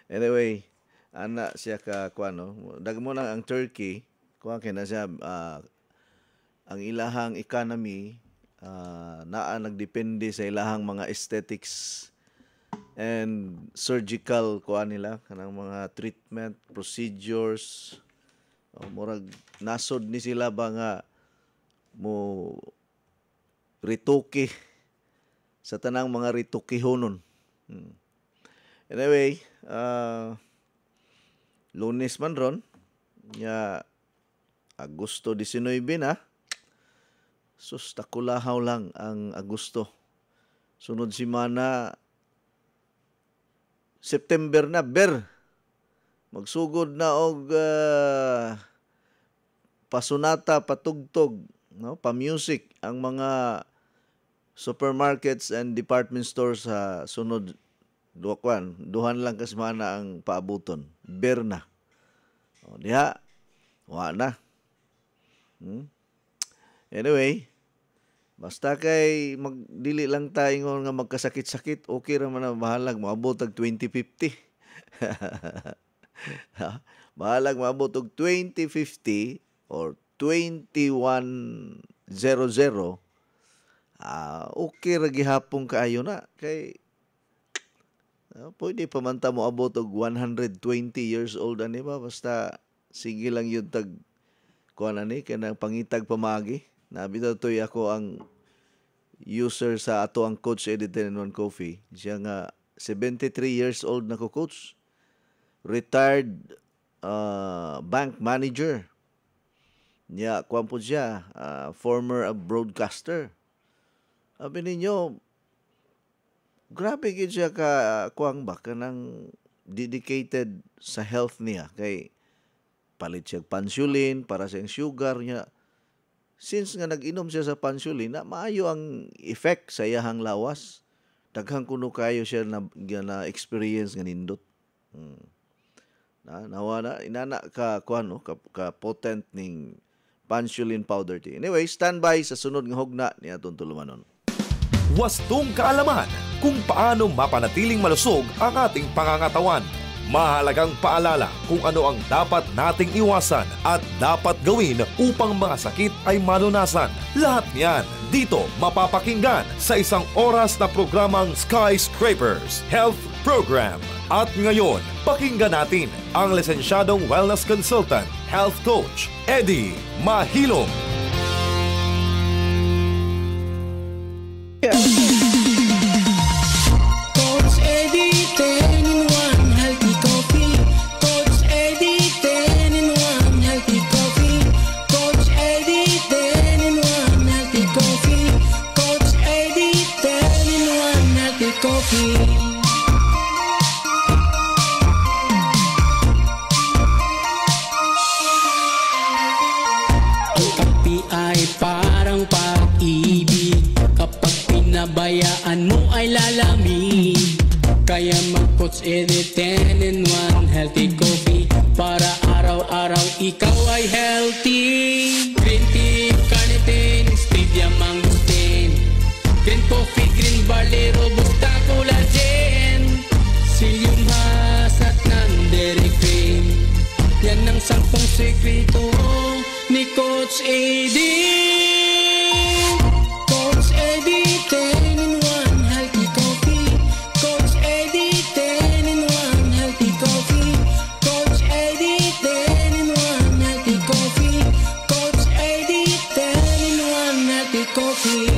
Anyway, ana siya ka kuan no. Dagmo na ang Turkey, kuan kay na siya ang ilahang economy naa nagdepende sa ilahang mga aesthetics and surgical kuan nila kanang mga treatment procedures. Murag nasod ni sila ba nga mo rituki sa tanang mga ritukihonon. Anyway, Lunes man ron, ya Agosto 19 na. Sus, takulahaw lang ang Agosto. Sunod simana, September na, magsugod na og pasunata, patugtog, no? Pa-music ang mga supermarkets and department stores sa sunod duhan lang kasmana ang paabuton. Na. Diha, wa na. Anyway, basta kay magdili lang tayo nga magkasakit-sakit, okay ra man na bahalag maabot og 2050. Bahalag maabot og 2050 or 2100. Okay ra gihapon kaayo na kay pwede pa man ta mo abot og 120 years old ani ba basta sige lang yun tag kuan ani kanang pangitag pamagi. Nabitaw toy ako ang user sa ato ang Coach Eddie 10-in-1 Coffee. Siya nga 73 years old na ko, coach. Retired bank manager. Niya kuan po siya, former broadcaster. Sabi ninyo, grabe gid siya ka kuang ba kanang dedicated sa health niya kay palit siya pansulin para sa sugar niya. Since nga nag-inom siya sa pansulin, na maayo ang effect sa iyahang lawas. Daghang kuno kayo siya na experience nga nindot. Nawa na inana ka kuan no ka potent ning pansulin powder tea. Anyway, standby sa sunod nga hugna ni atong tulumanon. Wastong kaalaman kung paano mapanatiling malusog ang ating pangangatawan. Mahalagang paalala kung ano ang dapat nating iwasan at dapat gawin upang mga sakit ay malunasan. Lahat niyan dito mapapakinggan sa isang oras na programang Skyscrapers Health Program. At ngayon, pakinggan natin ang lisensyadong wellness consultant, health coach, Eddie Mahilom. Coach Eddie 10-in-1 Healthy Coffee. Coach Eddie 10-in-1 Healthy Coffee. Coach Eddie 10-in-1 Healthy Coffee. Coach Eddie 10-in-1 Healthy Coffee. Ang kape ay parang pag-ibig. Kapag pinabayaan mo ay lalamig. Kaya mag-Coach Eddie 10-in-1 Healthy Coffee para araw-araw ikaw ay healthy. Green tea, carnitine, stevia, mangosteen. Green coffee, green barley, robusta, collagen. Psyllium husk at non-dairy cream. Yan ang 10 sekreto ni Coach Eddie. Coach Eddie 10-in-1 Healthy Coffee. Coach Eddie 10-in-1 Healthy Coffee. Coach Eddie 10-in-1 Healthy Coffee. Coach Eddie 10-in-1 Healthy Coffee.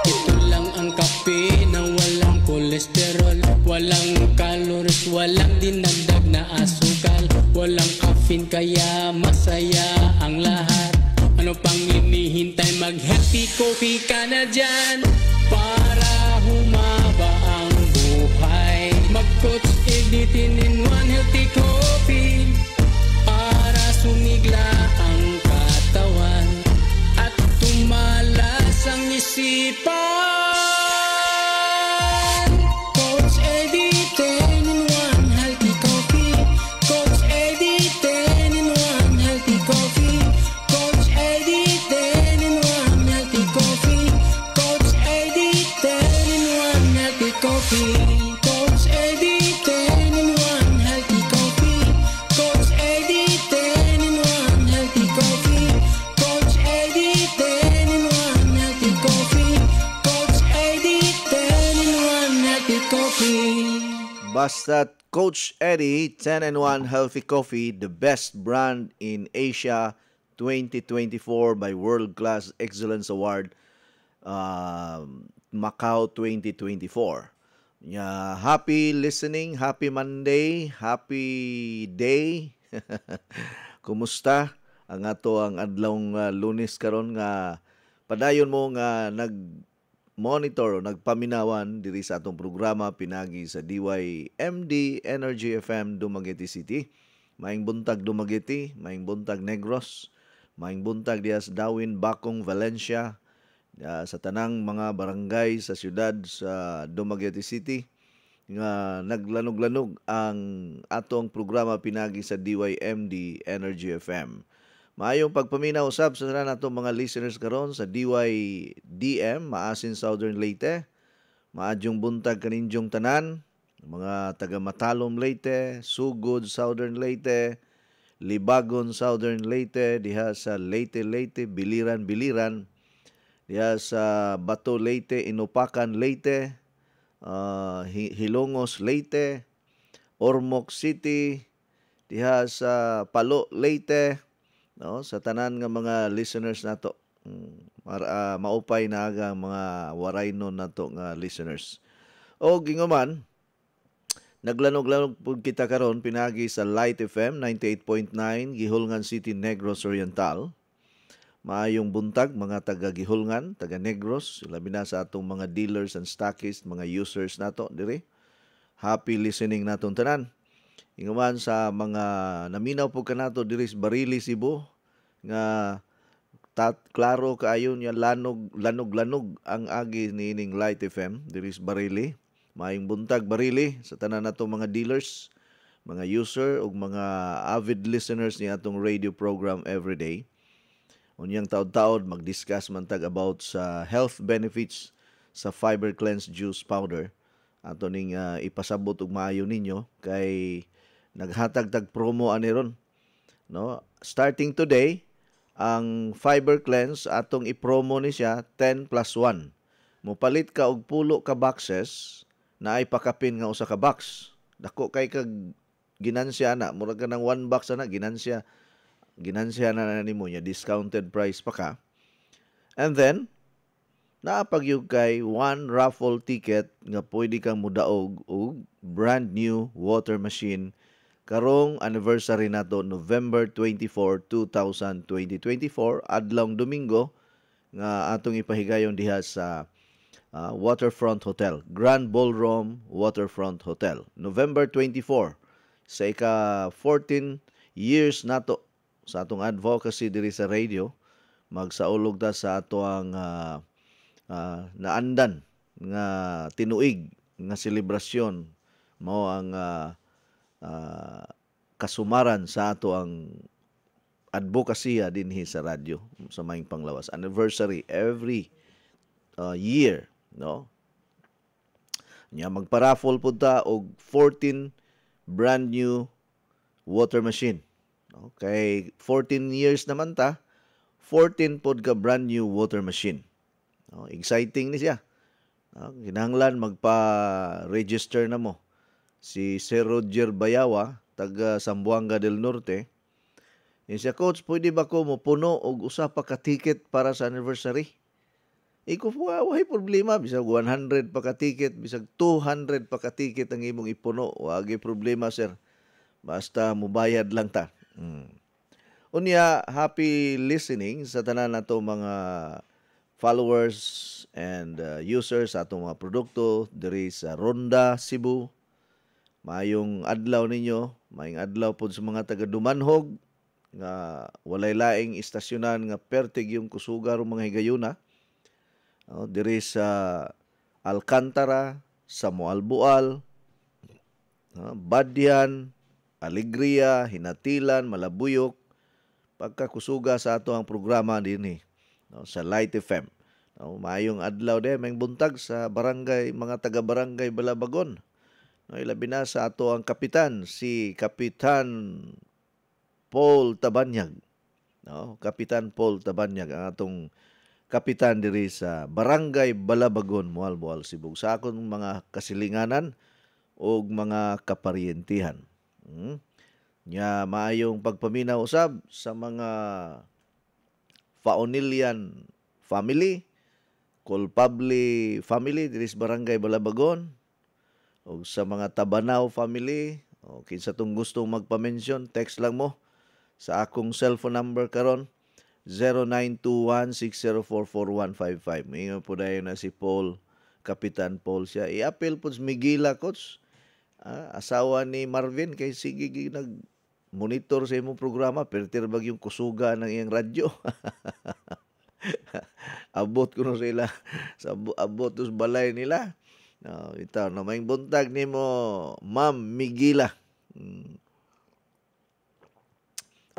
Ito lang ang kape na walang kolesterol, walang calories, walang dinagdag na asukal, walang caffeine kaya masaya ang lahat. Ano pang hinihintay, mag-healthy coffee ka na dyan para humaba ang buhay. Mag-Coach Eddie 10-in-1 Healthy Coffee para sumigla ang katawan at tumalas ang isipan. Coach Eddie 10-in-1 Healthy Coffee. Coach Eddie 10-in-1 Healthy Coffee. Coach Eddie 10-in-1 Healthy Coffee. Basta Coach Eddie 10-in-1 Healthy Coffee, the best brand in Asia 2024 by World Class Excellence Award Macau 2024. Happy listening, happy Monday, happy day. Kumusta ang ato ang adlawng Lunes karon nga padayon mo nga nag-monitor o nagpaminawan diri sa atong programa pinagi sa DYMD Energy FM Dumaguete City. Maayong buntag Dumaguete, maayong buntag Negros, maayong buntag diha sa Dawin, Bacong, Valencia, sa tanang mga barangay sa syudad sa Dumaguete City nga naglanog-lanog ang atong programa pinagi sa DYMD Energy FM. Maayong pagpaminaw usab sa tanan natong mga listeners karon sa DYDM Maasin Southern Leyte. Maadyong buntag kaninjong tanan, mga taga Matalom Leyte, Sugod Southern Leyte, Libagon Southern Leyte, diha sa Leyte, Biliran, diha sa Bato Leyte, Inupakan Leyte, Hilongos Leyte, Ormoc City, diha sa Palo Leyte, no, sa tanan nga mga listeners nato. Maupay na aga mga waraynon nato nga listeners. O ginguman, naglanog-lanog pud kita karon pinagi sa Light FM 98.9 Gihulngan City, Negros Oriental. Maayong buntag mga taga Gihulngan, taga Negros, labi na sa atong mga dealers and stockists, mga users nato diri. Happy listening natong tanan. Inguman sa mga naminaw po kanato diri sa Barili, Cebu nga klaro kaayo niya lanog ang agi niining Light FM diri sa Barili. Maayong buntag Barili sa tanan natong mga dealers, mga user ug mga avid listeners ni atong radio program everyday. Unyang taod-taod mag-discuss man tag about sa health benefits sa Fiber Cleanse Juice Powder. Ato ning ipasabot og maayo ninyo kay naghatag tag promo ani ron. No? Starting today, ang Fiber Cleanse atong ipromo ni siya 10 plus 1. Mopalit ka og pulo ka boxes na ay pakapin nga usa ka box. Dako kay kag ginansya na, murag ka ng 1 box na ginansya na nimo niya, discounted price pa ka. And then, naapagyug kay 1 raffle ticket nga pwede kang mudaog og brand new water machine karong anniversary nato November 24, 2024, adlawng Domingo nga atong ipahigayon diha sa Waterfront Hotel, Grand Ballroom Waterfront Hotel. November 24, sa ika-14 years nato sa atong advocacy diri sa radio, magsaulog ta sa ato ang naandan nga tinuig nga selebrasyon mao ang kasumaran sa ato ang advokasya dinhi sa radyo sa maing panglawas. Anniversary every year, no? Nya magpa-raffle pud ta og 14 brand new water machine. Okay, 14 years naman ta, 14 pod ka brand new water machine. Exciting ni siya. Kinahanglan magpa-register na mo. Si Sir Roger Bayawa, taga Zamboanga del Norte. Yung siya, Coach, pwede ba ko puno og usa pa ka ticket para sa anniversary? Iko po, wahay problema. Bisag 100 pa ka ticket, bisag 200 pa ka ticket ang imong ipuno. Wagi problema, sir. Basta mubayad lang ta. Unya, happy listening sa tanan nato mga followers and users sa atong mga produkto diri sa Ronda, Cebu. Maayong adlaw ninyo, maayong adlaw pod sa mga taga Dumanhog nga walay laing istasyonan nga pertig yung kusugar mga higayuna. Diri sa Alcantara, sa Moalbual, Badyan, Alegria, Hinatilan, Malabuyok, pagkakusuga sa ato ang programa dinhi sa Light FM. Maayong adlaw de, may buntag sa barangay, mga taga-barangay Balabagon. Ilabi na sa ato ang kapitan, si Kapitan Paul Tabanyag. Kapitan Paul Tabanyag, ang atong kapitan diri sa barangay Balabagon, Moalboal, Cebu. Sa akong mga kasilinganan, o mga kaparyentihan. Nya maayong pagpaminaw usab sa mga Faonilian family, Culpable family diri sa Barangay Balabagon, o sa mga Tabanaw family, o kinsa tong gustong magpa-mention, text lang mo sa akong cellphone number karon 0921-6044155. Mingon po dayon na si Paul, Kapitan Paul siya. I-appeal po sa Migila, Coach. Asawa ni Marvin, kay sige nag-monitor sa imong programa, pertir bag yung kusuga ng iyang radyo. Abot ko no sila, abot sa balay nila. Ito, na may buntag ni mo, Ma'am Migila.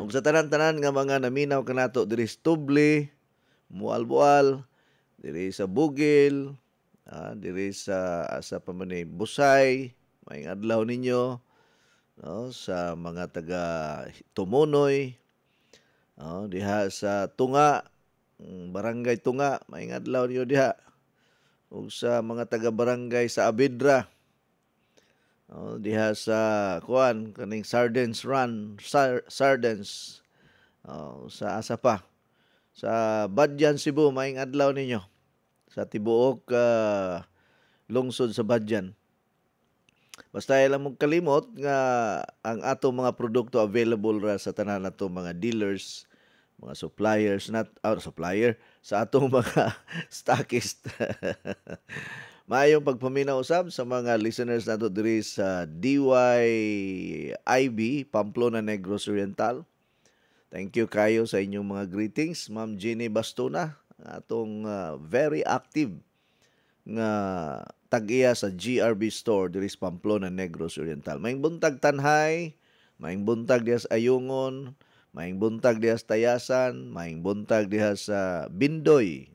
Ug sa tanan-tanan nga mga naminaw kanato diri sa Tubli, Mualbual, diri sa Bugil, diri sa pamanay Busay, may adlaw ninyo, no, sa mga taga Tumunoy, diha sa Tunga, Barangay Tunga, may adlaw ninyo diha. Ug sa mga taga barangay sa Abidra, diha sa kaning Sardens Run, Sardens, sa asa pa sa Badyan, Cebu, maing adlaw ninyo sa tibuok lungsod sa Badyan. Basta lang mong kalimot nga ang atong mga produkto available ra sa tanan nato mga dealers, mga suppliers, supplier sa atong mga stockist. Maayong pagpaminaw usab sa mga listeners nato diri sa DYIB, Pamplona Negros Oriental. Thank you kayo sa inyong mga greetings. Ma'am Jenny Bastuna, atong very active nga tag-iya sa GRB store diri sa Pamplona Negros Oriental. Maayong buntag Tanhay, maayong buntag diha sa Ayungon, maayong buntag diha sa Tayasan, maayong buntag diha sa Bindoy.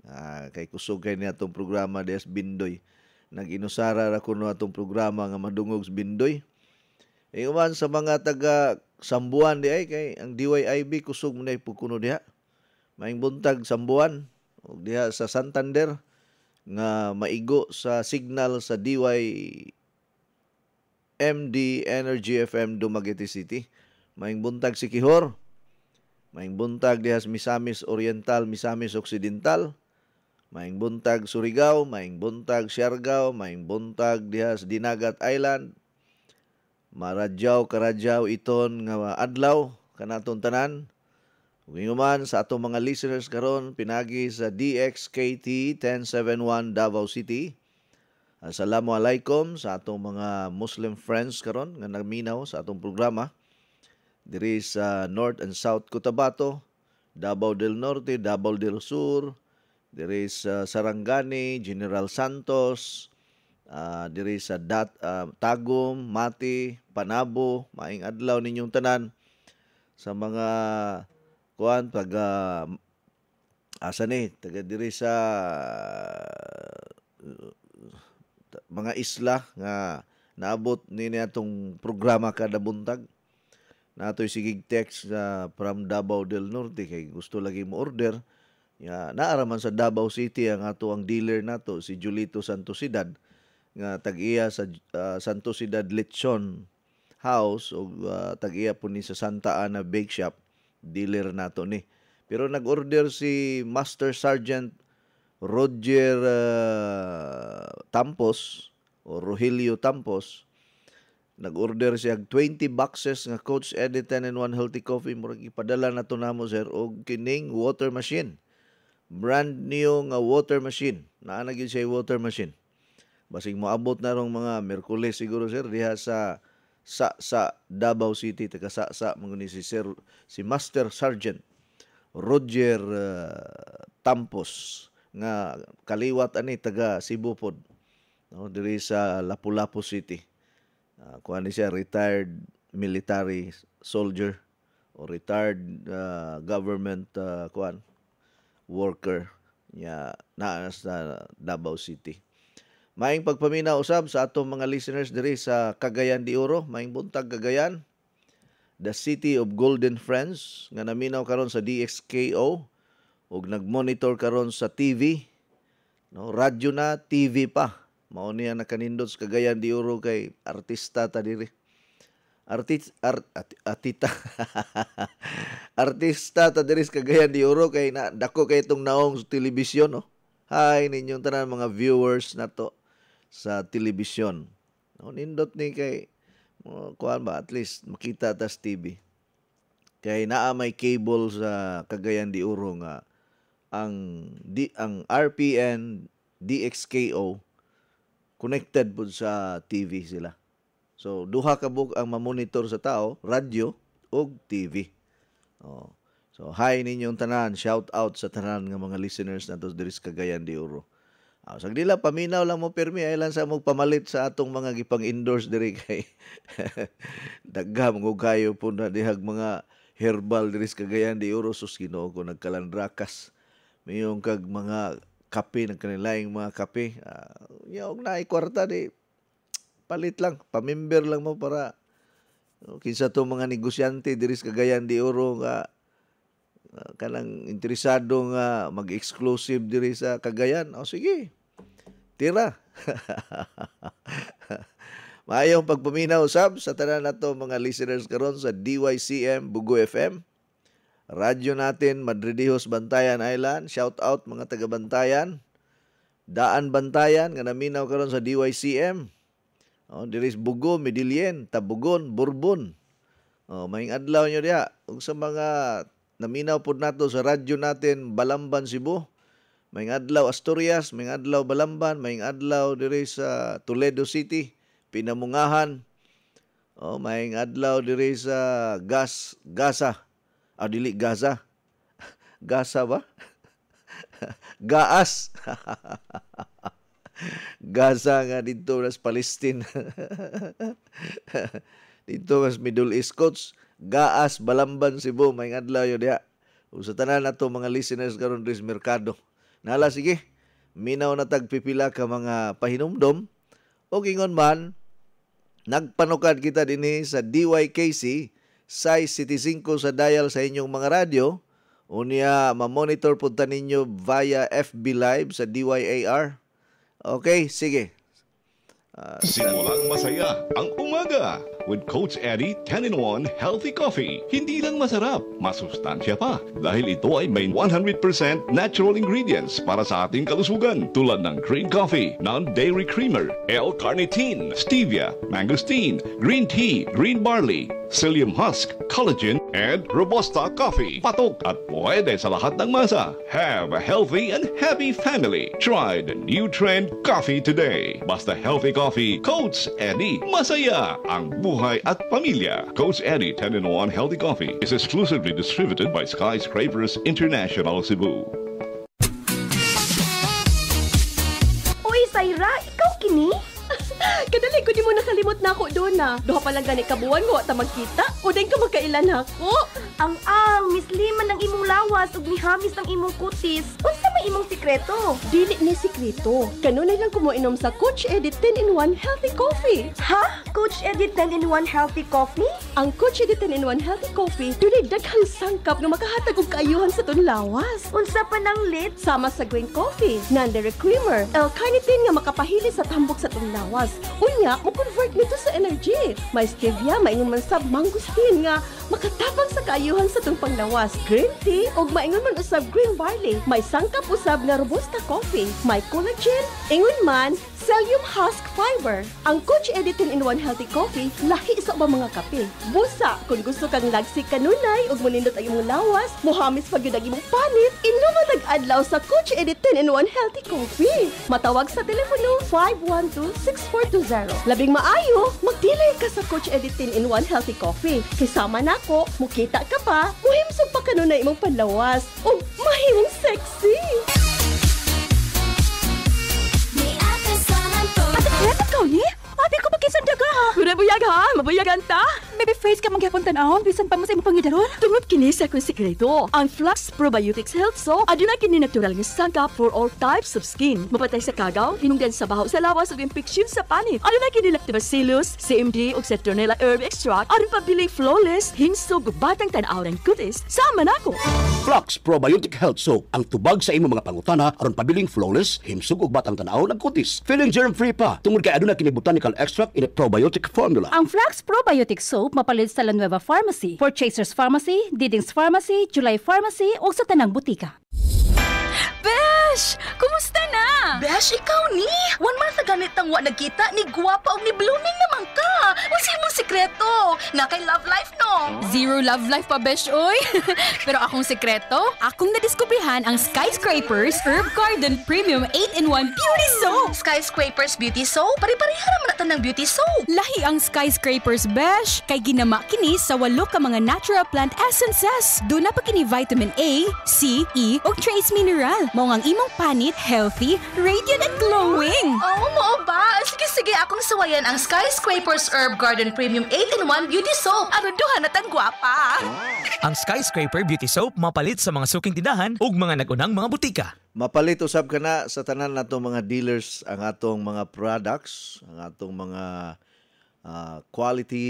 Kay kusog kay ni atong programa diha sa Bindoy. Nag-inusara ra kuno atong programa nga madungog sa Bindoy. Iwan sa mga taga Sambuan di ay kay ang DYIB kusog mo na kuno diha. Maayong buntag Sambuan ug diha sa Santander nga maigo sa signal sa DYMD Energy FM Dumaguete City. Maayong buntag Siquijor. Maayong buntag diha sa Misamis Oriental, Misamis Occidental. Maayong buntag Surigao, maayong buntag Siargao, maayong buntag diha sa Dinagat Island. Maradyaw, Karadyaw, Iton nga adlaw kanaton tanan. Winguman sa atong mga listeners karon pinagi sa DXKT 1071 Davao City. Assalamualaikum sa atong mga Muslim friends karon nga nagminaw sa atong programa diri sa North and South Cotabato, Davao del Norte, Davao del Sur, diri sa Sarangani, General Santos, diri sa Tagum, Mati, Panabo, maing adlaw ninyong tanan sa mga taga diri sa mga isla nga naabot ni atong programa kada buntag. Natoy sigig text from Davao del Norte kay gusto lagi mo order. Naaraman sa Davao City ang ato ang dealer nato si Julito Santosidad nga tag-iya sa Santosidad Lechon House o tag-iya po ni sa Santa Ana Bake Shop, dealer nato ni. Pero nag-order si Master Sergeant Roger Tampos o Rogelio Tampos. Nag-order siya 20 boxes nga Coach Eddie 10-in-1 Healthy Coffee. Murag ipadala na to namo sir og kining water machine. Brand new nga water machine. Naa na gyud siya water machine. Basig moabot na rong mga Miyerkules siguro sir diha sa Davao City, taga sa manguni si Master Sergeant Roger Tampos nga kaliwat ani taga Cebu pod, no, diri sa Lapu-Lapu City. Kuan ni siya retired military soldier o retired government worker nya naa sa Davao City. Maing pagpamina usab sa atong mga listeners diri sa Cagayan de Oro, maing buntag Cagayan, the City of Golden Friends nga naminaw karon sa DXKO ug nagmonitor karon sa TV, no, radyo na, TV pa. Mao niya nakanindot sa Cagayan de Oro kay artista ta diri. Atita. Artista ta diri sa Cagayan de Oro kay dako kay itong naong sa telebisyon, no? Hi ninyong tanan mga viewers nato sa telebisyon. No, nindot ni kay kuan ba at least makita ta sa TV. Kay naa may cable sa Cagayan de Oro nga ang RPN DXKO connected po sa TV sila. So duha ka bug ang mamonitor sa tao, radyo ug TV. Oh. So hi ninyong tanan, shout out sa tanan nga mga listeners nato diri sa Cagayan de Oro. Sagdila paminaw lang mo permi ay lang sa pamalit sa atong mga gipang-endorse diri kay daghang kayo po na dihag mga herbal diri sa Cagayan de Oro sus Ginoo ko nagkalandrakas. Mayong kag mga kape nagkanilaing mga kape. Og naay kwarta di palit lang, pamember lang mo para kinsa to mga negosyante diri sa Cagayan de Oro nga kanang interesado nga mag-exclusive diri sa Cagayan. Sige. Tira. Maayong pagpaminaw usab sa tanan nato mga listeners karon sa DYCM Bugo FM. Radyo natin Madridijos Bantayan Island. Shout out mga taga Bantayan. Daan Bantayan nga naminaw karon sa DYCM. Diri sa Bugo, Medellin, Tabugon, Bourbon. Maayong adlaw nyo diha. Ug sa mga naminaw po nato sa radyo natin Balamban, Cebu. May adlaw Asturias, may adlaw Balamban, may adlaw diri sa Toledo City, Pinamungahan. May adlaw diri sa Gaza. Dili Gaza. Gaza ba? Gaas. Gaza nga dito sa Palestine. Dito sa Middle East Coast. Gaas, Balamban, Cebu, may adlaw yun diha. Sa tanan nato mga listeners karon diri sa merkado. Nala sige, minaw na tagpipila ka mga pahinumdom. O ingon man, nagpanukad kita dinhi sa DYKC, size 75 sa dial sa inyong mga radyo. Unya, mamonitor punta ninyo via FB Live sa DYAR. Okay, sige. Simulang masaya ang umaga with Coach Eddie 10-in-1 Healthy Coffee. Hindi lang masarap, masustansya pa dahil ito ay may 100% natural ingredients para sa ating kalusugan tulad ng green coffee, non-dairy creamer, L-carnitine, stevia, mangosteen, green tea, green barley, psyllium husk, collagen, and Robusta coffee. Patok at pwede sa lahat ng masa. Have a healthy and happy family. Try the new trend coffee today. Basta healthy coffee, Coach Eddie. Masaya ang buhay at pamilya. Coach Eddie 10-in-1 Healthy Coffee is exclusively distributed by Skyscrapers International Cebu. Uy, Syra, ikaw kini? Kadali ko di mo nakalimot na ako doon na. Duha pa lang gani kabuwan ko at magkita. O din ka magkailan ako. Ang misliman ng imong lawas ug mihamis ng imong kutis. Unsa may imong sikreto? Dili ni sikreto. Kanunay lang ko mo inom sa Coach Eddie 10-in-1 Healthy Coffee. Ha? Coach Eddie 10-in-1 Healthy Coffee? Ang Coach Eddie 10-in-1 Healthy Coffee dunay daghang sangkap nga makahatag og kaayuhan sa ton lawas. Unsa pa nang lit? Sama sa green coffee, non-dairy creamer, L-carnitine nga makapahili sa tambok sa ton lawas. Unya, mo convert nito sa energy. May stevia, maingon man sab mangosteen nga makatapang sa kaayuhan sa tong panglawas. Green tea ug maingon man usab green barley. May sangkap usab nga Robusta coffee. May collagen, ingon man psyllium husk fiber. Ang Coach Eddie 10-in-1 Healthy Coffee lahi sa ubang mga kape. Busa kung gusto kang lagsik kanunay ug monindot ang imong lawas, mohamis pag yun ang imong panit, inuman nag-adlaw sa Coach Eddie 10-in-1 Healthy Coffee. Matawag sa telepono 512-6420. Labing maayo, magdilay ka sa Coach Eddie 10-in-1 Healthy Coffee. Kisama nako, mukita ka pa, muhimsog pa kanunay imong panlawas ug mahimong sexy. Ate, ikaw ni? Abi ko magkisandaga ha. Mabuyag ha, mabuyagan ta. Maybe face ka mangyapon tanawon bisan pa mo sa imong pangidaron. Tungod kini sa akong sikreto, ang Flux Probiotics Health Soap aduna kini natural nga sangkap for all types of skin. Mapatay sa kagaw, hinungdan sa baho sa lawas ug infeksyon sa panit. Aduna kini Lactobacillus, CMD ug Citronella herb extract aron pabiling flawless, hinsog ug batang tan-aw ng kutis. Sama nako. Flux Probiotic Health Soap ang tubag sa imong mga pangutana aron pabiling flawless, himsog ug batang tan-aw ng kutis. Feeling germ-free pa tungod kay aduna kini botanical extract in a probiotic formula. Ang Flux Probiotic Soap mapalit sa La Nueva Pharmacy, Purchasers Pharmacy, Diding's Pharmacy, July Pharmacy ug sa tanang butika. Besh! Kumusta na? Besh, ikaw ni? 1 month na ganit ang wa nagkita ni Guwapa o ni Blooming naman ka. Unsa imong sikreto? Na kay love life, no? Zero love life pa, Besh, oy. Pero akong sekreto, akong nadiskubrihan ang Skyscrapers Herb Garden Premium 8-in-1 Beauty Soap. Skyscrapers Beauty Soap? Pari-pariha naman natin ng beauty soap. Lahi ang Skyscrapers, Besh. Kay ginama kini sa 8 ka mga natural plant essences. Doon na pa kini vitamin A, C, E, o trace mineral. Mao ang imong panit healthy, radiant at glowing. Oo, mo ba? Sige, akong sawayan ang Skyscrapers Herb Garden Premium 8-in-1 Beauty Soap. Aron duha na tang gwapa. Ang Skyscraper Beauty Soap mapalit sa mga suking tindahan ug mga nagunang mga butika. Mapalit usab ka na sa tanan natong mga dealers ang atong mga products, ang atong mga quality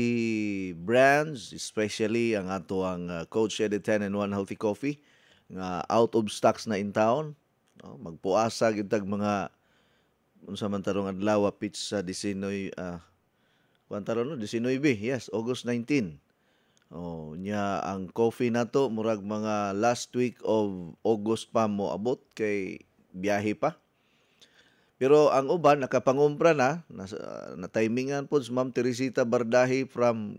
brands, especially ang atong Coach Eddie 10-in-1 Healthy Coffee nga out of stocks na in town. No? Magpuasa gyud tag mga unsa man tarong adlaw pitch sa 19 yes, August 19. Oh, nya ang coffee nato murag mga last week of August pa mo abot kay biyahe pa. Pero ang uban nakapangumpra na timingan po si Ma'am Teresita Bardahi from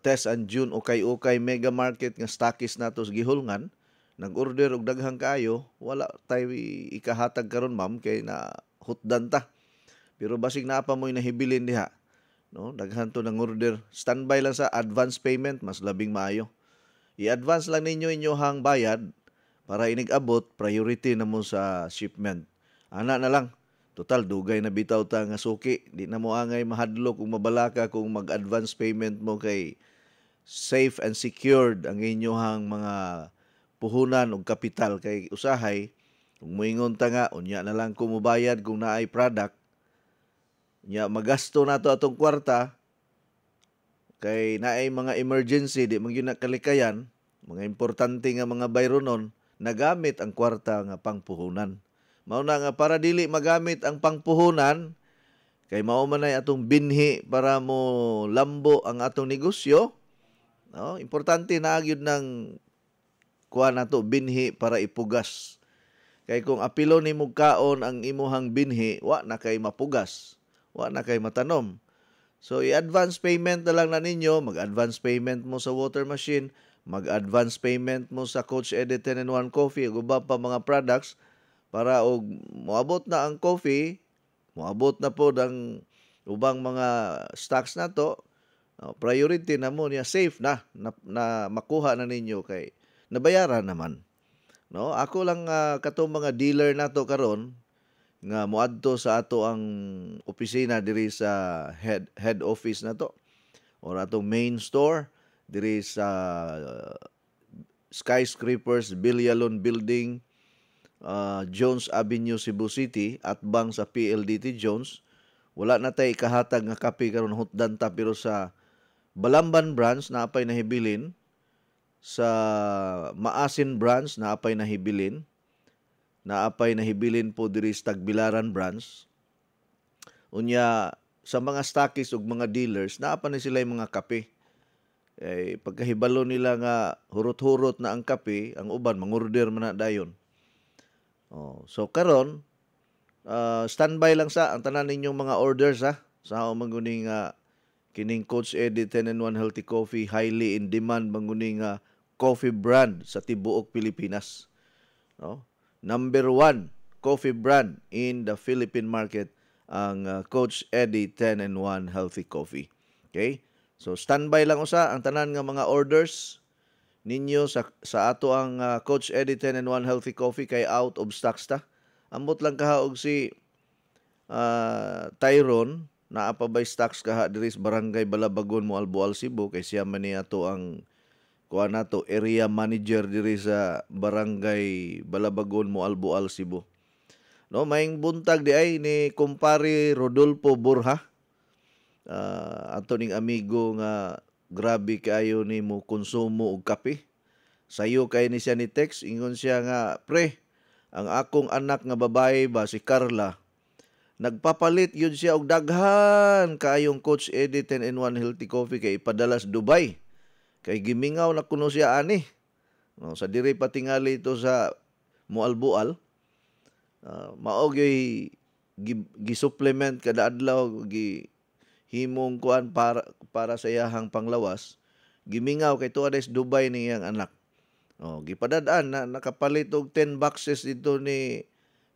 Tess and June Ukay Mega Market nga stockist nato sa Gihulngan. Nag-order og daghang kaayo, wala tay ikahatag karon ma'am kay na hutdan ta. Pero basig na pa mo'y nahibilin diha. No, daghan to ng order. Standby lang sa advance payment, mas labing maayo. I-advance lang ninyo inyohang bayad para inig-abot, priority na mo sa shipment. Ana na lang. Total, dugay na bitaw ta nga suki. Di na mo angay mahadlok kung mabalaka kung mag-advance payment mo kay safe and secured ang inyohang mga puhunan og kapital kay usahay. Kung moingon ta nga, unya na lang kung mubayad kung naay product. Nya magasto nato atong kwarta kay naay mga emergency di man gyud nakalikayan, mga importante nga mga bayronon nagamit ang kwarta nga pangpuhunan. Mao na nga para dili magamit ang pangpuhunan kay mao man ay atong binhi para mo lambo ang atong negosyo. No, importante na gyud ng kuha nato binhi para ipugas. Kay kung apilo nimo kaon ang imuhang binhi, wa na kay mapugas. Wa na kay matanom. So, i-advance payment na lang na ninyo. Mag-advance payment mo sa water machine. Mag-advance payment mo sa Coach Eddie 10-in-1 Coffee. Ug uba pa mga products para og moabot na ang coffee, moabot na po ang ubang mga stocks na to. Priority na mo niya. Safe na makuha na ninyo kay nabayaran naman. No, ako lang katong mga dealer nato karon nga moadto sa ato ang opisina diri sa head office nato or atong main store diri sa Skyscrapers Bilyalon Building, Jones Avenue, Cebu City, at bang sa PLDT Jones. Wala na tay ikahatag nga kape karon hutdan ta, pero sa Balamban branch na apay nahibilin, sa Maasin branch na apay nahibilin, naapay nahibilin po diri sa Tagbilaran branch. Unya sa mga stockists ug mga dealers, naapa na sila yung mga kape. Pagkahibalo nila nga hurot-hurot na ang kape, ang uban mangorder man na dayon. So karon standby lang sa ang tanan ninyong mga orders ha. Sa manguning kining Coach Eddie 10-in-1 Healthy Coffee, highly in demand manguning coffee brand sa tibuok Pilipinas. No? Number 1 coffee brand in the Philippine market ang Coach Eddie 10-in-1 Healthy Coffee. Okay? So standby lang usa ang tanan nga mga orders ninyo sa ato ang Coach Eddie 10-in-1 Healthy Coffee kay out of stocks ta. Ambot lang kahaog si Tyrone naa pa bay stocks kaha diri sa barangay Balabagon mo Albual Cebu kay siya man niya to ang kuha na to area manager diri sa barangay Balabagon mo Albual Cebu. No, maing buntag di ay ni kumpare Rodolfo Borja. Ato ning amigo nga grabe kaayo ni mo konsumo og kape. Sayo kay ni siya ni text ingon siya nga pre, ang akong anak nga babae ba si Carla nagpapalit yun siya og daghan kaayong Coach Eddie 10-in-1 healthy coffee kay ipadala sa Dubai. Kay gimingaw na kuno siya ani. No, sa diri patingali ito sa Mualbual. Mao gyud gi-supplement kada adlaw himong kuan para sa iyahang panglawas. Gimingaw kay tuwa sa Dubai niyang anak. Gipadadaan na nakapalit og 10 boxes dito ni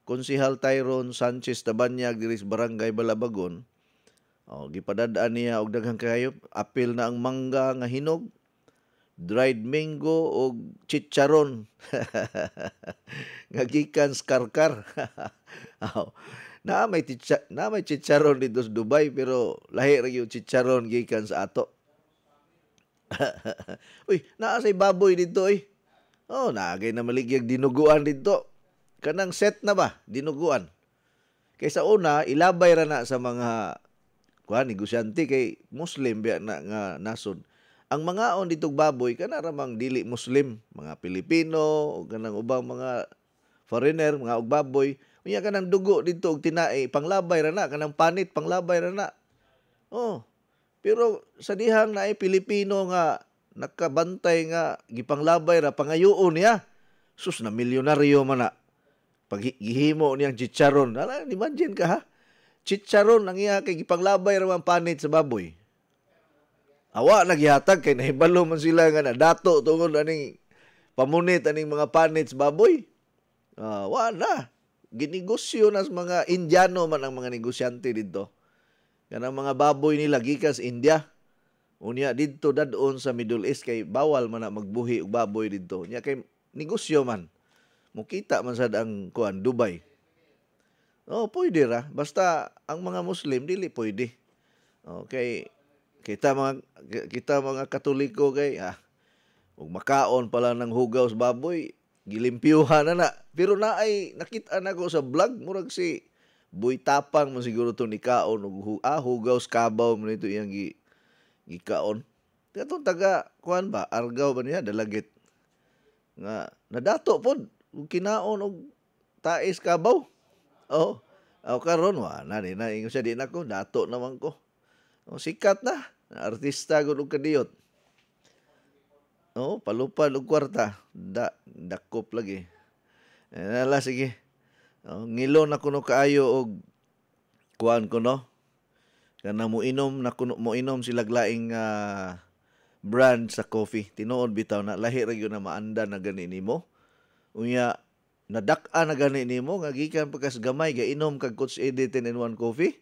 Konsehal Tyrone Sanchez Tabanyag diri sa barangay Balabagon. Gipadadaan niya og daghang kayo. Apil na ang mangga nga hinog, dried mango og chicharon. Nga gikan sa karkar. na may chicharon dito sa Dubai pero lahi ra yung chicharon gikan sa ato. Uy, naa say baboy dito eh. Naagay na maligyag dinuguan dito. Kanang set na ba? Dinuguan. Kaysa una, ilabay ra na sa mga negosyante kay Muslim biya na nga nasod. Ang mga on ditong baboy, kana ramang dili Muslim, mga Pilipino, o kanang ubang mga foreigner, mga og baboy. Unya kanang dugo dito og tinae, panglabay ra na, kanang panit, panglabay ra na. Pero sa dihang naay Pilipino nga nakabantay nga gipanglabay ra pangayuon niya. Sus na milyonaryo man na. Pag gihimo niyang chicharon, imagine ka ha? Chicharon ang iya kay gipanglabay ra man panit sa baboy. Awa nagyatag kay nahibalo man sila nga nadato tungod aning pamunit aning mga panit sa baboy. Wala. Ginegosyo na sa mga Indiano man ang mga negosyante dito. Kanang mga baboy nila gikan sa India. Unya didto dadon sa Middle East kay bawal man na magbuhi og baboy didto. Nya kay negosyo man. Mukita man sad ang Dubai. Pwede ra. Basta ang mga Muslim dili pwede. Okay. Kita mga Katoliko kay ug makaon pala ng hugaw sa baboy, gilimpyuhan na. Pero naay nakita na ko sa vlog murag si Boy Tapang man siguro to ni kaon ug hugaw sa kabaw man ito iyang gikaon. Katong taga Argao ba niya dalagit nga nadato pod ug kinaon og tais kabaw. Karon na ingon siya di na ko dato naman ko. Sikat na artista gud og kadiyot. Palupad og kwarta, dakop lagi. Sige. Ngilon na kuno kaayo og kuan kuno. Kana mo inom sila glaing brand sa coffee. Tinuod bitaw na lahi ra gyud na maanda na gani nimo. Unya nadak-a na gani nimo nga gikan pagkas gamay ga inom kag Coach Eddie 10-in-1 coffee.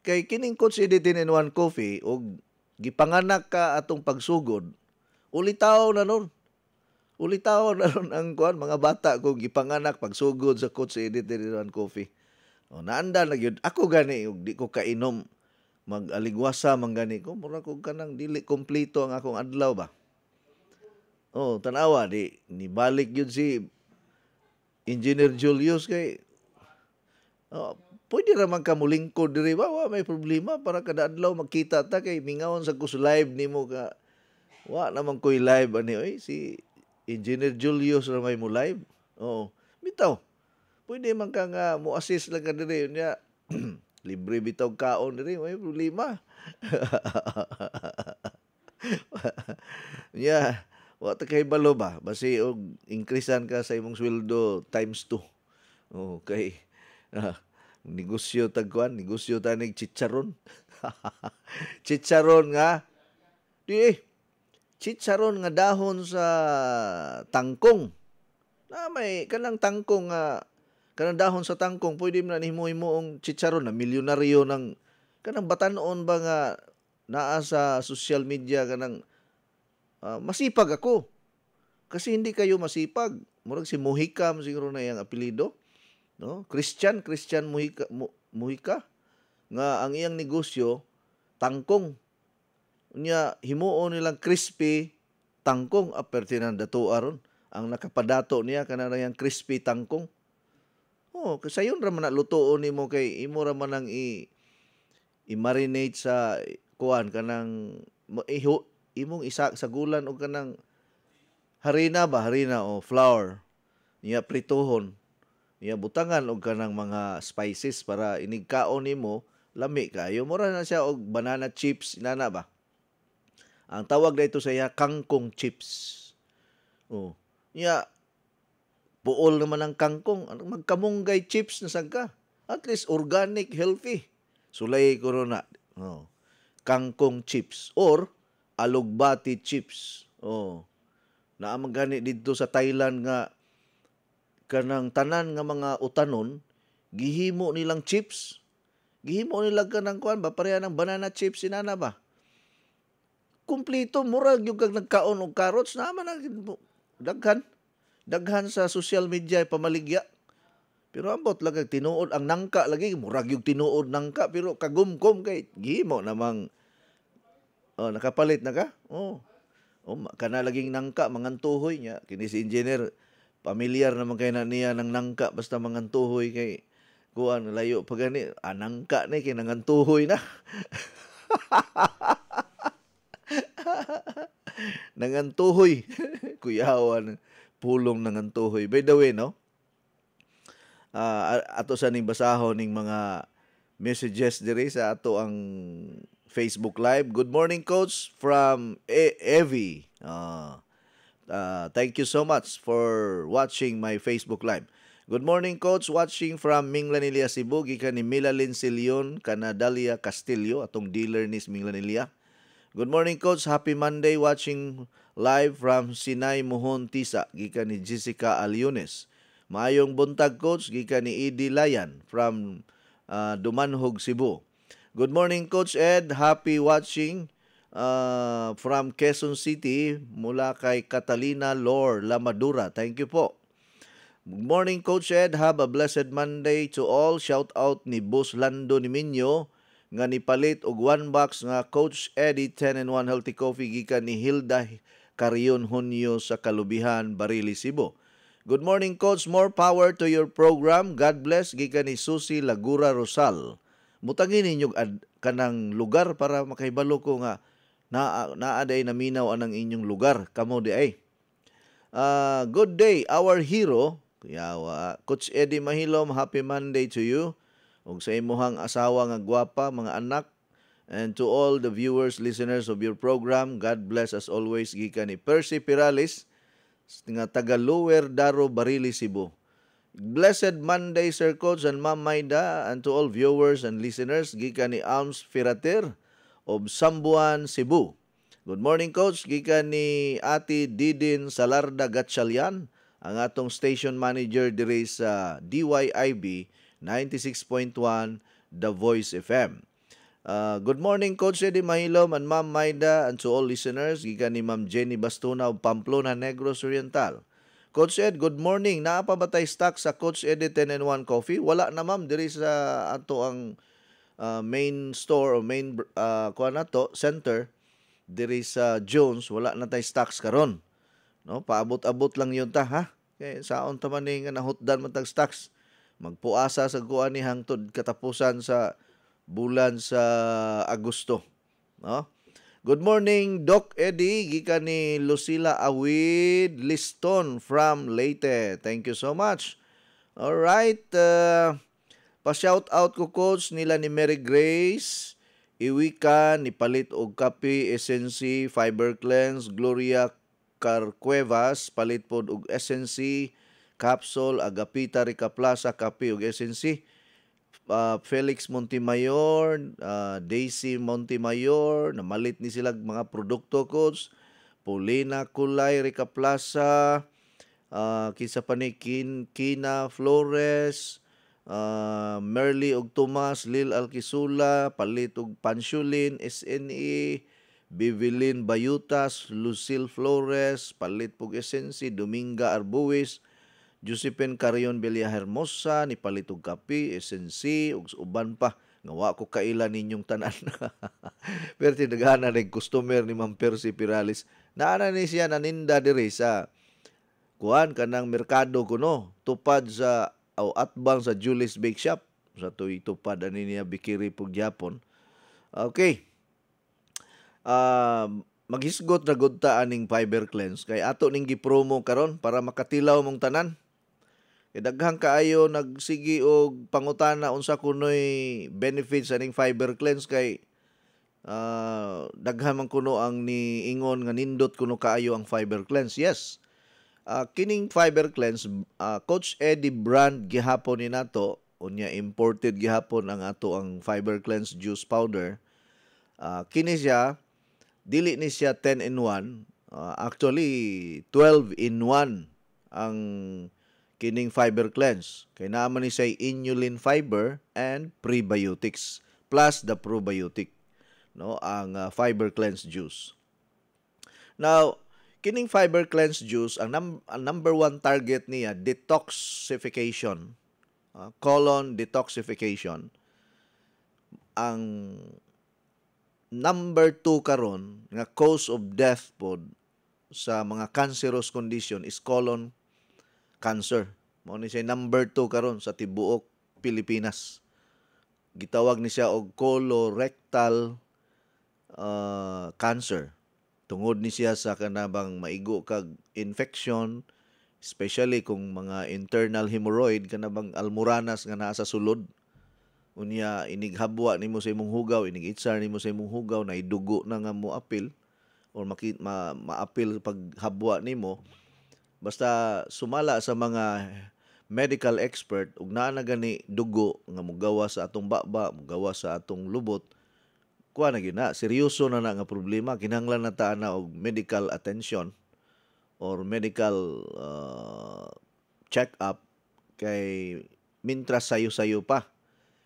Kay kining Coach Eddie 10-in-1 coffee og gipanganak ka atong pagsugod. Ulitaw na nun ang mga bata ko gipanganak pagsugod sa Coach Eddie 10-in-1 coffee. Naanda na gyud ako gani og di ko kainom mag-aligwasa man gani ko mura ko kanang dili kompleto ang akong adlaw ba. Tanawa di nibalik yun si Engineer Julius kay pwede raman ka mulingkod diri ba may problema para kada adlaw magkita ta kay mingawon sa kus live nimo ka naman ko'y live ani si Engineer Julius ra may mo live. Bitaw pwede man ka nga mo assist lang ka diri unya libre bitaw kaon diri may problema. Wa ta kay balo ba basi og increasean ka sa imong sweldo times 2. Kay negosyo tanig chicharon. Chicharon nga chicharon nga dahon sa tangkong. May kanang tangkong kanang dahon sa tangkong pwede man himo-himoong chicharon na milyonaryo ng kanang batanon ba nga naa sa social media kanang masipag ako. Kasi hindi kayo masipag. Murag si Mujica siguro na yung apelido. No? Christian Mujica. nga ang iyang negosyo tangkong. Unya himuon nilang crispy tangkong apertinan dato aron. Ang nakapadato niya kanang yang crispy tangkong. Oh, kasayon ra man lutoon nimo kay imo ra man ang i-marinate sa kuan kanang imong isa sa gulan og kanang harina o flour. Niya prituhon. Niya butangan og kanang mga spices para inigkaon nimo lami kayo. Mura na siya og banana chips inana ba. Ang tawag dito sa iya kangkong chips. Oh. Niya buol naman ang kangkong. Magkamunggay chips na sagka. At least organic, healthy. Sulay ko na. Oh. Kangkong chips. Or alugbati chips. Oh. Naamang gani dito sa Thailand nga kanang tanan nga mga utanon, gihimo nilang chips. Gihimo nila kanang kuan ba? Pareha ng banana chips inana ba? Kumplito. Murag yung kag nagkaon og carrots. Naman ang daghan sa social media pamaligya. Pero ambot lagag tinuod ang nangka lagi murag yung tinuod nangka pero kagumkom kay gihimo namang nakapalit na ka. Kana laging nangka mangantuhoy niya kini si engineer pamilyar naman kay na niya ng nangka basta mangantuhoy kay kuan layo pag gani nangka ni kay nangantuhoy na. Nangantuhoy. Kuyawan pulong nangantuhoy. By the way, no? Ato sa ning basahon ning mga messages diri sa ato ang Facebook Live. Good morning, Coach, from Evie. Thank you so much for watching my Facebook Live. Good morning, Coach, watching from Minglanilia, Cebu. Gikan ni Milalin Silion, Canadalia Castillo, atong dealer ni Minglanilia. Good morning, Coach. Happy Monday. Watching live from Sinay Mohon, Tisa. Gikan ni Jessica Aliones. Maayong buntag, Coach. Gikan ni Edie Layan from Dumanhog, Cebu. Good morning, Coach Ed. Happy watching from Quezon City mula kay Catalina Lor Lamadura. Thank you po. Good morning, Coach Ed. Have a blessed Monday to all. Shout out ni Boss Lando ni Minyo nga nipalit og 1 box nga Coach Eddie 10-in-1 Healthy Coffee gikan ni Hilda Carion Hunyo sa Kalubihan, Barili, Cebu. Good morning, Coach. More power to your program. God bless. Gikan ni Susi Lagura Rosal. Mutangin ninyo kanang lugar para makahibalo ko nga naaday naminaw anang inyong lugar. Kamo di ay. Good day, our hero. Coach Eddie Mahilom, happy Monday to you. Ug sa imuhang asawa nga gwapa, mga anak, and to all the viewers, listeners of your program, God bless as always. Gikan ni Percy Piralis, nga taga Lower Daro, Barili, Cebu. Blessed Monday, Sir Coach and Ma'am Maida, and to all viewers and listeners, gikan ni Alms Firater of Sambuan, Cebu. Good morning, Coach. Gikan ni Ate Didin Salarda Gatchalian, ang atong station manager diri sa DYIB 96.1 The Voice FM. Good morning, Coach Eddie Mahilom and Ma'am Maida, and to all listeners. Gikan ni Ma'am Jenny Bastuna of Pamplona, Negros Oriental. Coach Ed, good morning. Naa pa ba tayo stock sa Coach Eddie 10-in-1 Coffee? Wala na, ma'am. Diri sa ato ang main store o main center diri sa Jones, wala na tayo stocks karon. No, paabot-abot lang yun ta, ha? Kay saon ta man nga nahutdan man tag stocks. Magpuasa sa kuan ni hangtod katapusan sa bulan sa Agosto. No? Good morning, Doc Eddie. Gikan ni Lucila Awid Liston from Leyte. Thank you so much. All right. Pa-shout out ko, Coach, nila ni Mary Grace, Iwika, ni Palit og Kape, Essency, Fiber Cleanse, Gloria Carcuevas, palit pod og Essency, Capsule, Agapita, Rica Plaza, Kape og Essency. Felix Montemayor, Daisy Montemayor, namalit ni sila mga produkto, Coach. Paulina Kulay, Rica Plaza, kisa pa ni Kina Flores, Merly og Tomas, Lil Alquisula, palit og Pansulin, SNE, Bivilin Bayutas, Lucille Flores, palit pog Essency, Dominga Arbuis, Josephine Carion Belia Hermosa, ni palit og Kape, SNC, ug uban pa nga wa ko kaila ninyong tanan. Pero tinagana rin customer ni Ma'am Percy Pirales. Naana ni siya naninda diri sa kuan kanang merkado kuno tupad sa atbang sa Julie's Bake Shop sa tupad ani niya Bikiri pug Japon. Okay. Maghisgot na gud ta aning fiber cleanse kay ato ning gipromo karon para makatilaw mong tanan. Kay daghang kaayo nagsigi og pangutana unsa kunoy benefits aning fiber cleanse kay daghan man kuno ang niingon nga nindot kuno kaayo ang fiber cleanse. Yes. Kining fiber cleanse Coach Eddie brand gihapon ni nato unya imported gihapon ang ato ang fiber cleanse juice powder. Kini siya dili ni siya 10 in 1, actually 12 in 1 ang kining fiber cleanse. Kay naman ni siya inulin fiber and prebiotics plus the probiotic, no, ang fiber cleanse juice. Now, kining fiber cleanse juice ang number one target niya detoxification, colon detoxification. Ang number 2 karon nga cause of death pod sa mga cancerous condition is colon cancer. Mao ni siya number 2 karon sa tibuok Pilipinas. Gitawag ni siya og colorectal cancer. Tungod ni siya sa kanabang maigo kag infection, especially kung mga internal hemorrhoid kanabang almoranas nga naa sa sulod. Unya inighabwa nimo sa imong hugaw, inigitsar nimo sa imong hugaw na idugo na nga mo apil or maapil paghabwa nimo. Basta sumala sa mga medical expert ug naa na gani dugo nga mogawa sa atong baba, mogawa sa atong lubot, kuha na gina seryoso na nga problema, kinahanglan na ta na og medical attention or medical check up kay mintras sayo-sayo pa.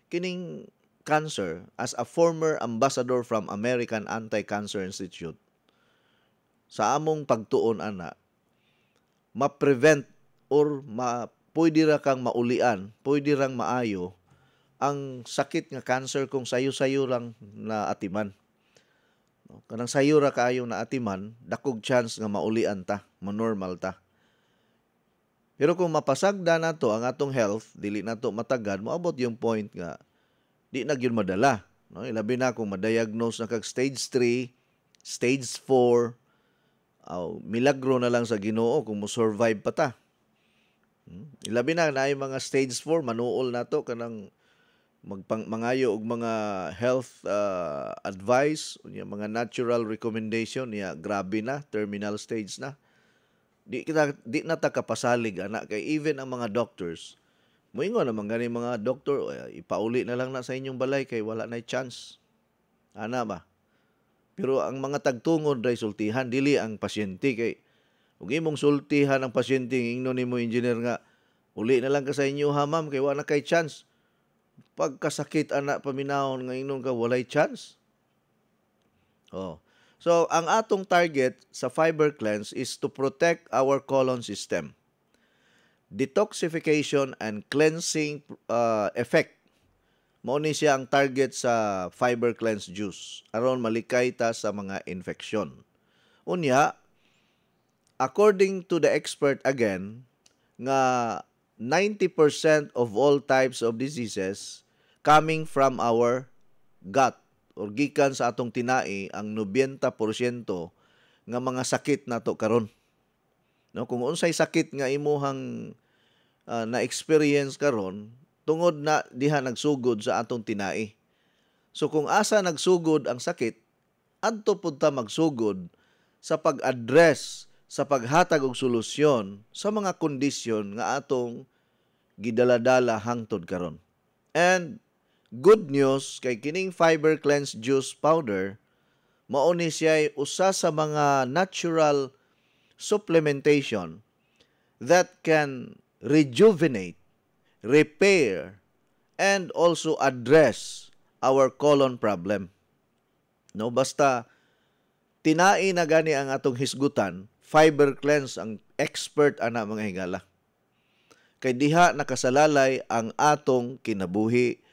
Kining cancer, as a former ambassador from American Anti-Cancer Institute, sa among pagtuon ana, ma-prevent or pwede ra kang maulian, pwede rang maayo ang sakit nga cancer kung sayo-sayo lang na atiman. Kanang sayo ra kaayo na atiman, dakog chance nga maulian ta, manormal ta. Pero kung mapasagda na to ang atong health, dili na to matagad, moabot yung point nga di na gyud madala. No? Ilabi na kung ma-diagnose na kag stage 3, stage 4, milagro na lang sa Ginoo kung mo-survive pa ta. Ilabi na naay mga stage 4, manuol na to kanang mangayo og mga health advice, mga natural recommendation niya, grabe na, terminal stage na. Di na ta kapasalig ana kay even ang mga doctors moingon naman gani mga doktor ipauli na lang na sa inyong balay kay wala na chance ana ba. Pero ang mga tagtungod ray sultihan dili ang pasyente kay ug imong sultihan ang pasyente ingnon nimo engineer nga uli na lang ka sa inyo ha ma'am kay wala kay chance. Pagkasakit ana paminahon nga ingnon ka walay chance. So, ang atong target sa fiber cleanse is to protect our colon system. Detoxification and cleansing effect. Mao ni siya ang target sa fiber cleanse juice. Aron malikay ta sa mga infeksyon. Unya, according to the expert again, nga 90% of all types of diseases coming from our gut or gikan sa atong tinai ang 90% nga mga sakit nato karon. No, kung unsay sakit nga imuhang na-experience karon tungod na diha nagsugod sa atong tinai. So kung asa nagsugod ang sakit, adto pud ta magsugod sa pag-address, sa paghatag og solusyon sa mga kondisyon nga atong gidaladala hangtod karon. And good news kay kining fiber cleanse juice powder mao ni siya usa sa mga natural supplementation that can rejuvenate, repair, and also address our colon problem. No, basta tinai na gani ang atong hisgutan, fiber cleanse ang expert ana mga higala. Kay diha nakasalalay ang atong kinabuhi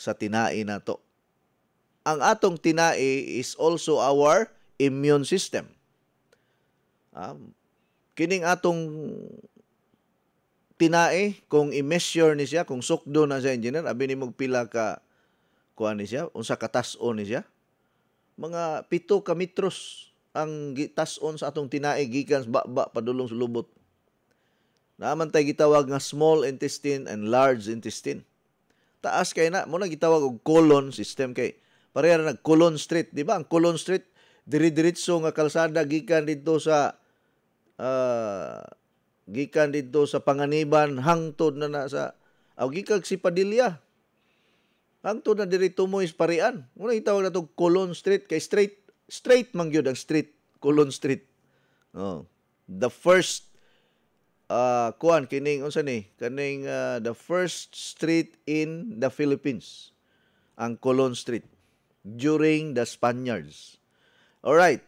sa tinai nato. Ang atong tinai is also our immune system. Kining atong tinai, kung i-measure ni siya, kung sukdo na siya, engineer, abi ni pila ka kuan ni siya, unsa ka tas-on ni siya, mga 7 ka metros ang tas-on sa atong tinai gikan sa baba padulong sa lubot. Naaman tay gitawag nga small intestine and large intestine. Taas kay na mo na gitawag og colon system kay pareha na Colon Street, di ba? Ang Colon Street diri-diretso nga kalsada gikan dito sa Panganiban hangtod na sa gikan si Padilla. Hangtod na diri tumoy sa Parian. Muna gitawag na to Colon Street kay straight man gyud ang street, Colon Street. The first kining unsa ni? Kaning the first street in the Philippines. Ang Colon Street during the Spaniards. Alright.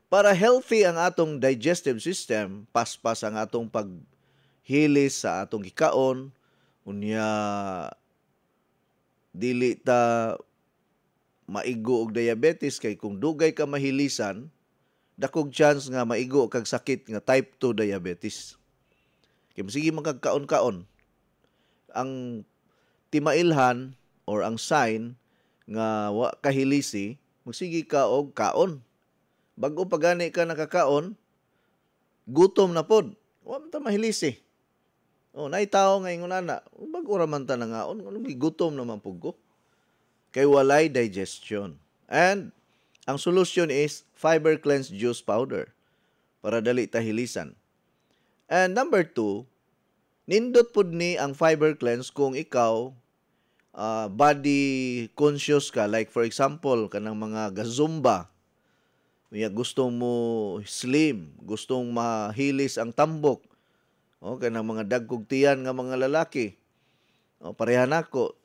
Para healthy ang atong digestive system, paspas ang atong paghilis sa atong gikaon, unya dili ta maigo og diabetes kay kung dugay ka mahilisan, dakog chance nga maigo kag sakit nga type 2 diabetes. Kay sige magkagkaon-kaon. Ang timailhan or ang sign nga wa kahilisi, magsige ka og kaon. Bago pa gani ka nakakaon, gutom na pod. Wa man ta mahilisi. Nay tao nga ingon ana, bago ra man ta nangaon, gutom naman pud ko. Kay walay digestion. And ang solution is fiber cleanse juice powder para dali ta hilisan. And number 2, nindot pud ni ang fiber cleanse kung ikaw body conscious ka, like for example kanang mga gazumba, gustong mo slim, gustong mahilis ang tambok, kanang mga dagkog tiyan nga mga lalaki, pareha nako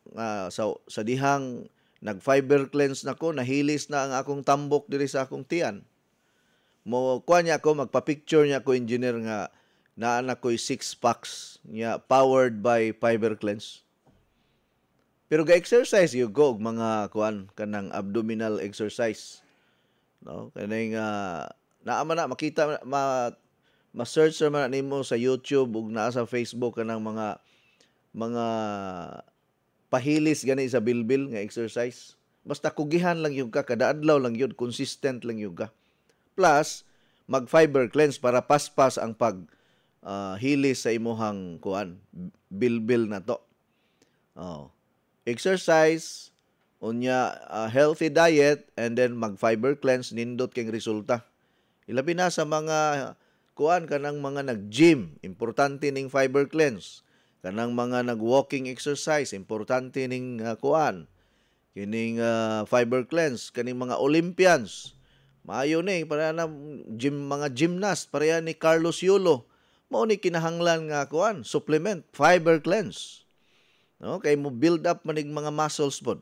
sa dihang nag fiber cleanse nako, nahilis na ang akong tambok diri sa akong tiyan, mo kuha niya ako, magpa-picture niya ako, engineer, nga naan ako'y 6 packs niya powered by fiber cleanse. Pero ga-exercise you go mga kuan kanang abdominal exercise. No? Kanang naama na makita ma-search man nimo sa YouTube ug naa sa Facebook kanang mga pahilis gani sa bilbil nga exercise. Basta kugihan lang yung ka, kada adlaw lang yun, consistent lang yung ka. Plus, mag-fiber cleanse para paspas ang hilis sa imuhang kuan bilbil na to. Exercise, unya healthy diet, and then mag-fiber cleanse, nindot kang resulta. Ilabi na sa mga kuan kanang mga nag-gym, importante ning fiber cleanse. Kanang mga nag-walking exercise, importante ning kuan kining fiber cleanse. Kaning mga Olympians, maayo ni para na mga gymnast, pareha ni Carlos Yulo, mao ni kinahanglan nga kuan supplement fiber cleanse. No, kay mo build up manig mga muscles pod.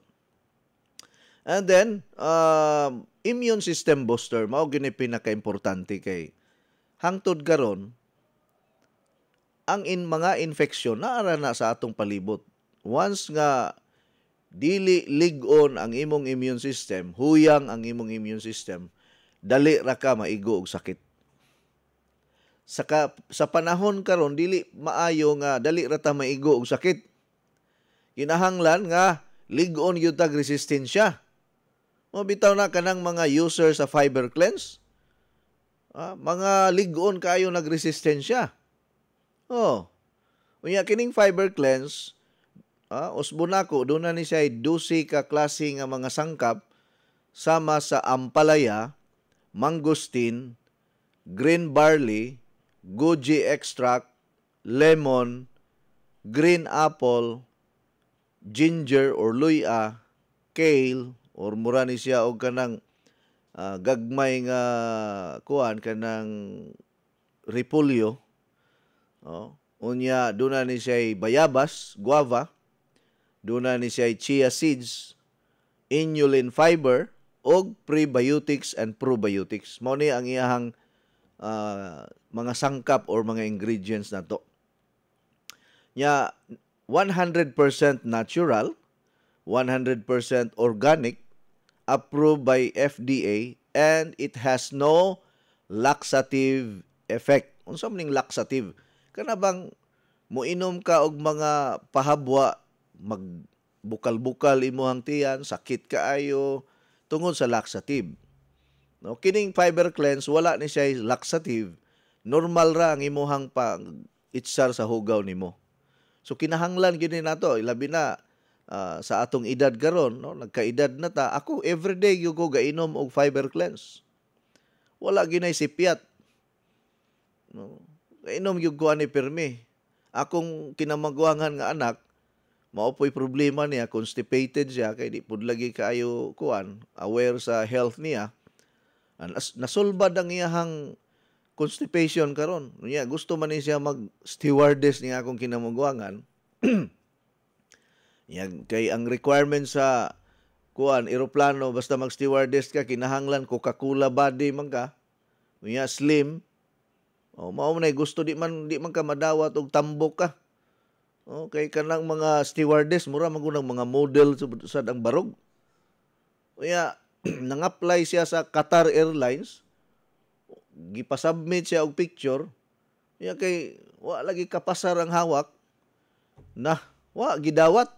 And then immune system booster, mao gini pinaka-importante kay hangtod karon ang mga infeksyon naara na sa atong palibot. Once nga dili lig-on ang imong immune system, huyang ang imong immune system, dali ra ka maigo og sakit. Sa panahon karon dili maayo nga dali ra ta maigo og sakit. Kinahanglan nga lig-on gyud tag resistensya. Mabitaw na kanang mga user sa fiber cleanse, mga lig-on kayo nagresistensya. Unya kining fiber cleanse, usbon ako, doon na ni siya 12 ka klase nga mga sangkap sama sa ampalaya, mangosteen, green barley, goji extract, lemon, green apple, ginger or luya, kale, or mura ni siya og kanang gagmay nga kuan kanang repolyo. Unya doon na ni siya bayabas, guava, doon na ni siya chia seeds, inulin fiber, og prebiotics and probiotics. Mao ni ang iyahang mga sangkap or mga ingredients na to. Nya 100% natural, 100% organic, approved by FDA, and it has no laxative effect. Unsa man ning laxative? Kana bang moinom ka og mga pahabwa, magbukal-bukal imong tiyan, sakit kaayo tungod sa laxative. No, kining fiber cleanse wala ni siya laxative. Normal ra ang imuhang itsar sa hugaw nimo. So kinahanglan gyud ni nato, ilabi na sa atong edad karon, no? Nagkaedad na ta. Ako everyday gyud ko gainom og fiber cleanse. Wala ginay sipiat. No? Gainom gyud ko ani permi. Akong kinamagwangan nga anak, maopoy problema niya, constipated siya, kay di pud lagi kaayo kuan, aware sa health niya. Nasolbad ang iyahang constipation karon. Niya gusto man ni siya mag-stewardess niya akong kinamagwangan. Yan kay ang requirement sa kuan eroplano basta mag-stewardess ka kinahanglan Coca-Cola body man ka. Niya slim. Mao man gusto di man ka madawat og tambok ka. Okay, kanang mga stewardess mura magunang mga model sa ang barog. Kaya nang-apply siya sa Qatar Airlines, gipasubmit siya og picture, kaya kay wa lagi kapasar ang hawak, wa gidawat.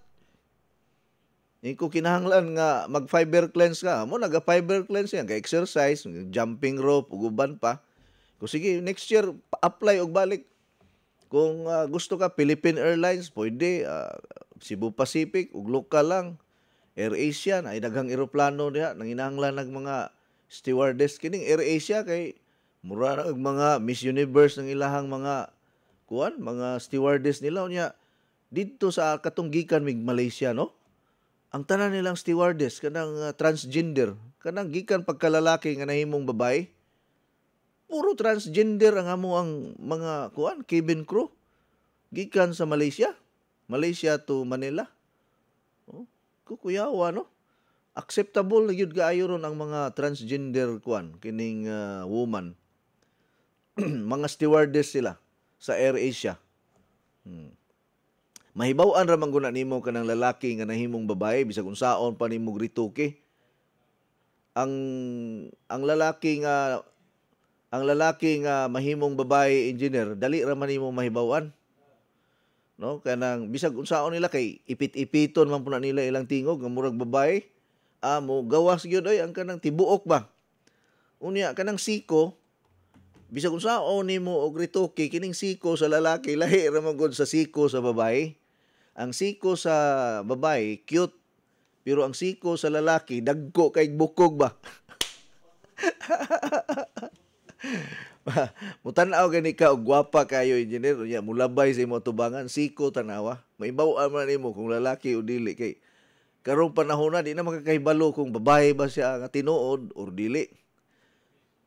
Iko kinahanglan nga mag-fiber cleanse ka, mo naga-fiber cleanse yan, ka-exercise, jumping rope, uguban pa. Kung sige, next year, apply og balik. Kung gusto ka, Philippine Airlines, pwede, Cebu Pacific, ug local lang. AirAsia, na daghang eroplano diha, nanginahanglan ng mga stewardess. Kining AirAsia, kay mura na mga Miss Universe ng ilahang mga mga stewardess nila. Unya, dito sa katong gikan mig Malaysia, no? Ang tanan nilang stewardess, kanang transgender, kanang gikan pagkalalaki nga nahimong babae, puro transgender ang amo ang mga cabin crew. Gikan sa Malaysia to Manila. Kukuyawa, no? Acceptable na yun kaayo ron ang mga transgender kining woman. Mga stewardess sila sa AirAsia. Mahibaw-an ra man guna nimo kanang lalaki nga nahimong babae bisag unsaon pa nimo grituke. Ang lalaki nga mahimong babae engineer dali ra man nimo mahibaw-an. No, kanang bisag unsaon nila kay ipit-ipiton man puna nila ilang tingog nga murag babae. Mo gawas gyud ang kanang tibuok ba. Unya kanang siko bisag unsaon nimo og ritoke kining siko sa lalaki lahi ra man gud sa siko sa babae. Ang siko sa babae cute pero ang siko sa lalaki dagko kay bukog ba. Mutanaw gani ka og gwapa kayo engineer unya mulabay sa imong tubangan siko tanawa. Maibaw-an man nimo kung lalaki o dili kay karong panahon na di na makakahibalo kung babae ba siya nga tinuod or dili.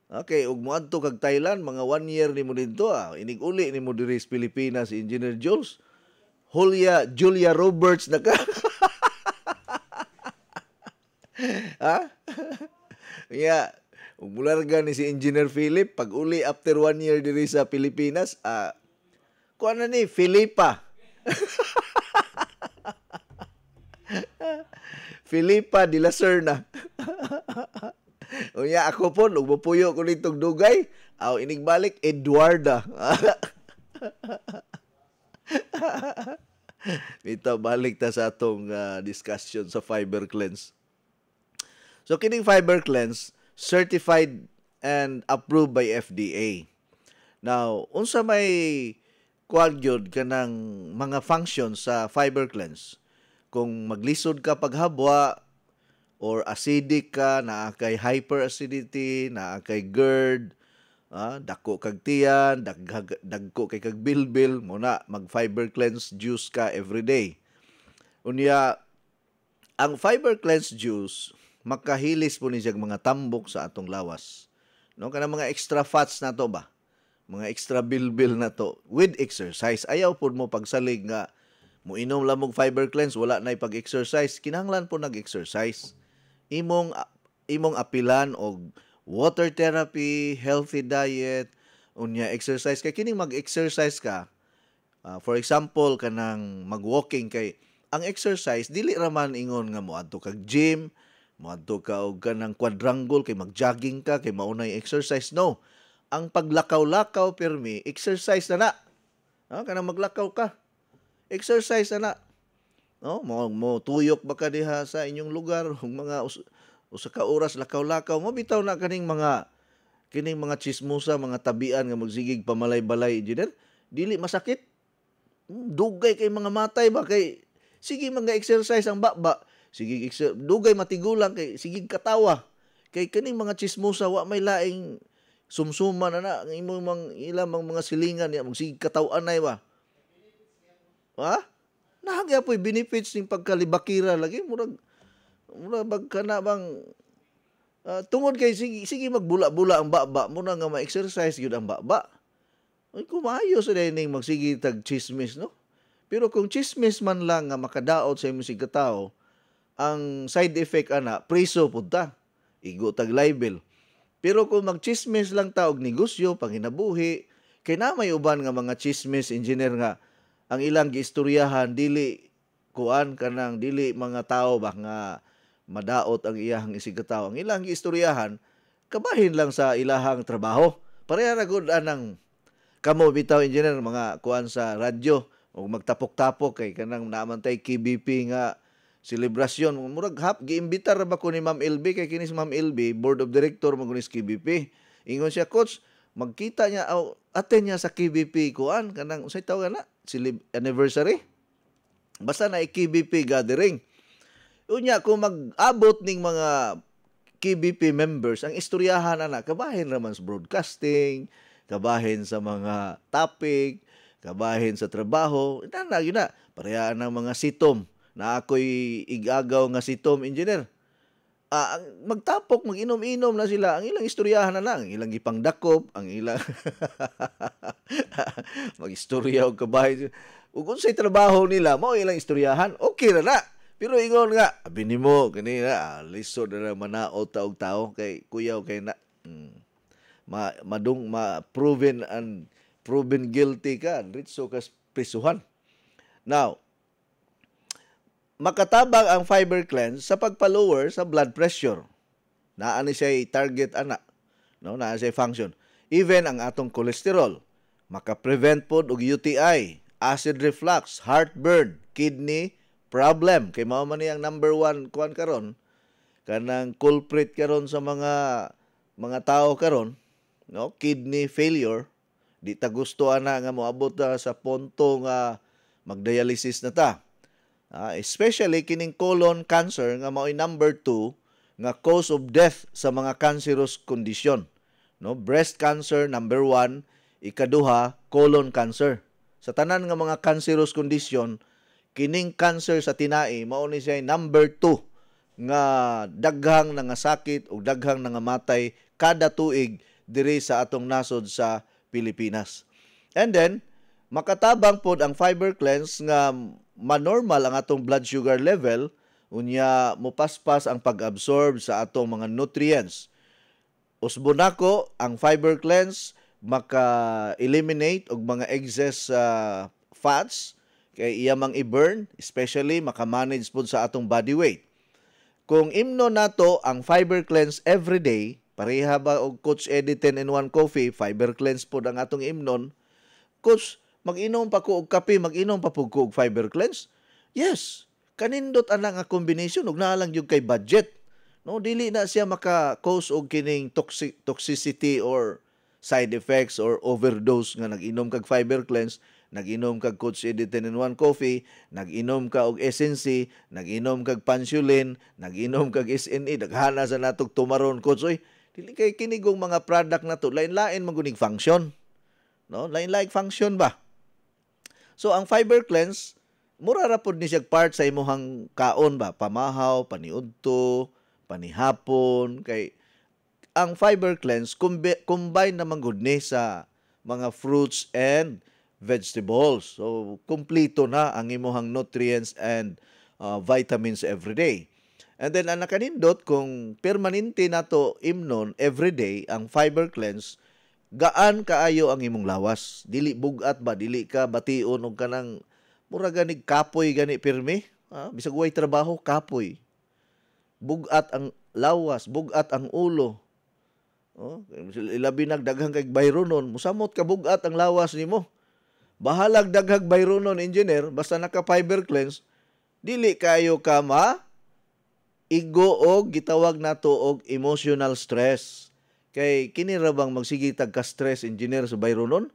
Okay, ug moadto kag Thailand mga 1 year nimo didto inig-uli nimo diri sa Pilipinas si Engineer Jules. Julia Roberts na ka. Ha? Yeah. Ug mularga ni si Engineer Philip pag uli after 1 year diri sa Pilipinas, kuan na ni Filipa. Filipa de la Serna. Unya ako po ug mapuyo ko nitong dugay, inigbalik Eduarda. Ito balik ta sa atong discussion sa fiber cleanse. So kining fiber cleanse certified and approved by FDA. Now, unsa may kuan gyud kanang mga functions sa fiber cleanse? Kung maglisod ka paghabwa or acidic ka, naa kay hyperacidity, naa kay GERD, dako kag tiyan, dagko kay kag bilbil, mo na mag-fiber cleanse juice ka everyday. Unya, ang fiber cleanse juice, makahilis po ni siyang mga tambok sa atong lawas. No, kanang mga extra fats na to ba? Mga extra bilbil na to with exercise. Ayaw po mo pagsalig nga mo inom lamog fiber cleanse, wala na pag-exercise. Kinahanglan po nag-exercise. Imong apilan og water therapy, healthy diet, unya exercise. Kay kining mag-exercise ka, for example, kanang mag-walking kay ang exercise dili ra man ingon nga moadto kag gym, moadto ka og kanang quadrangle kay mag-jogging ka kay maunay exercise. No. Ang paglakaw-lakaw pirmi, exercise na. Kanang maglakaw ka. Exercise na. No, mo tuyok ba ka diha sa inyong lugar ug mga usa ka oras lakaw-lakaw mo bitaw na kining mga chismosa, mga tabian nga magsigig pamalay-balay engineer, dili masakit. Dugay kay mga matay ba kay sige mga exercise ang baba. Sige dugay matigulang kay sige katawa. Kay kining mga chismosa wa may laing sumsuma na ang imong ilang mga silingan ya magsige katawan-ay ba. Nahagya po'y benefits ning pagkalibakira lagi murag bag kana bang tungod kay sige magbula-bula ang baba mo na nga ma-exercise gyud ang baba. Ay kumayo sa dining magsige tag chismis no. Pero kung chismis man lang nga makadaot sa imong sigkatawo, ang side effect ana preso pud ta. Igo tag libel. Pero kung magchismis lang ta og negosyo, panginabuhi, kay na may uban nga mga chismis engineer nga ang ilang giistoryahan dili kuan kanang dili mga tao ba nga madaot ang iyahang isigkatawo. Ang ilang giistoryahan kabahin lang sa ilahang trabaho. Pareha ra gud anang kamo bitaw engineer mga kuan sa radyo o magtapok-tapok kay kanang naamantay KBP nga selebrasyon. Murag giimbitar ba ko ni Ma'am LB kay kini si Ma'am LB, board of director magunis KBP. Ingon siya, coach, magkita niya attend niya sa KBP kuan kanang unsay tawag na anniversary. Basta na KBP gathering. Unya kung mag-abot ning mga KBP members, ang istoryahan na kabahin raman sa broadcasting, kabahin sa mga topic, kabahin sa trabaho. Ina yun na. Pareha ng mga sitom na ako'y igagaw nga sitom engineer. Magtapok, mag-inom-inom na sila. Ang ilang istoryahan na lang. Ang ilang ipangdakop, ang ilang mag-istorya o kabahin. Ug kung sa'y trabaho nila, mao ilang istoryahan, okay na. Pero ingon nga, abini mo, kanina, lisod na manaot taog tao, kay kuyaw kay na, proven guilty ka, ritso ka prisuhan. Now, makatabang ang fiber cleanse sa pagpa-lower sa blood pressure. Naani siya target ana, no? Naa siya function. Even ang atong cholesterol, maka-prevent pod og UTI, acid reflux, heartburn, kidney problem. Kay mao man niyang number 1 kuan karon, kanang culprit karon sa mga tao karon, no? Kidney failure. Di ta gusto ana nga moabot sa punto nga magdialysis na ta. Especially kining colon cancer nga mao'y number 2 nga cause of death sa mga cancerous condition. No, breast cancer number 1, ikaduha colon cancer. Sa tanan nga mga cancerous condition, kining cancer sa tinai mao ni siya number 2 nga daghang nga sakit o daghang nga matay kada tuig diri sa atong nasod sa Pilipinas. And then makatabang pod ang fiber cleanse nga manormal ang atong blood sugar level, unya mopaspas ang pag-absorb sa atong mga nutrients. Usbon nako ang fiber cleanse maka-eliminate og mga excess fats kay iya mang i-burn, especially maka-manage pod sa atong body weight. Kung imno nato ang fiber cleanse every day, pareha ba og Coach Eddie 10-in-1 coffee, fiber cleanse pod ang atong imnon. Coach, mag-inom pa ko og kape, mag-inom pa po ko og fiber cleanse? Yes, kanindot ana nga combination ug naa lang jud kay budget. No, dili na siya maka-cause og kining toxicity or side effects or overdose nga nag-inom kag fiber cleanse, nag-inom kag Coach Eddie 10-in-1 coffee, nag-inom ka og SNC, nag-inom kag Pansulin, nag-inom kag SNE, daghana sa natog tumaron, Coach. Oy, dili kay kinigong mga product na to, lain-lain maguning function. No, lain-lain function ba? So ang fiber cleanse, mura ra pod ni siya part sa imong kaon ba, pamahaw, paniudto, panihapon, kay ang fiber cleanse combine naman gud ni sa mga fruits and vegetables. So kompleto na ang imong nutrients and vitamins every day. And then ang nakanindot kung permanente nato imnon every day ang fiber cleanse, gaan kaayo ang imong lawas. Dili bugat ba, dili ka bation og kanang mura ganig kapoy gani pirmi. Bisag way trabaho, kapoy. Bugat ang lawas, bugat ang ulo. Ilabi nagdaghang kay bayronon, musamot ka bugat ang lawas nimo. Bahalag daghag bayronon engineer, basta naka fiber cleanse, dili kayo ka igo og gitawag nato og emotional stress. Kay kini ra bang magsigitag ka stress engineer sa bayronon?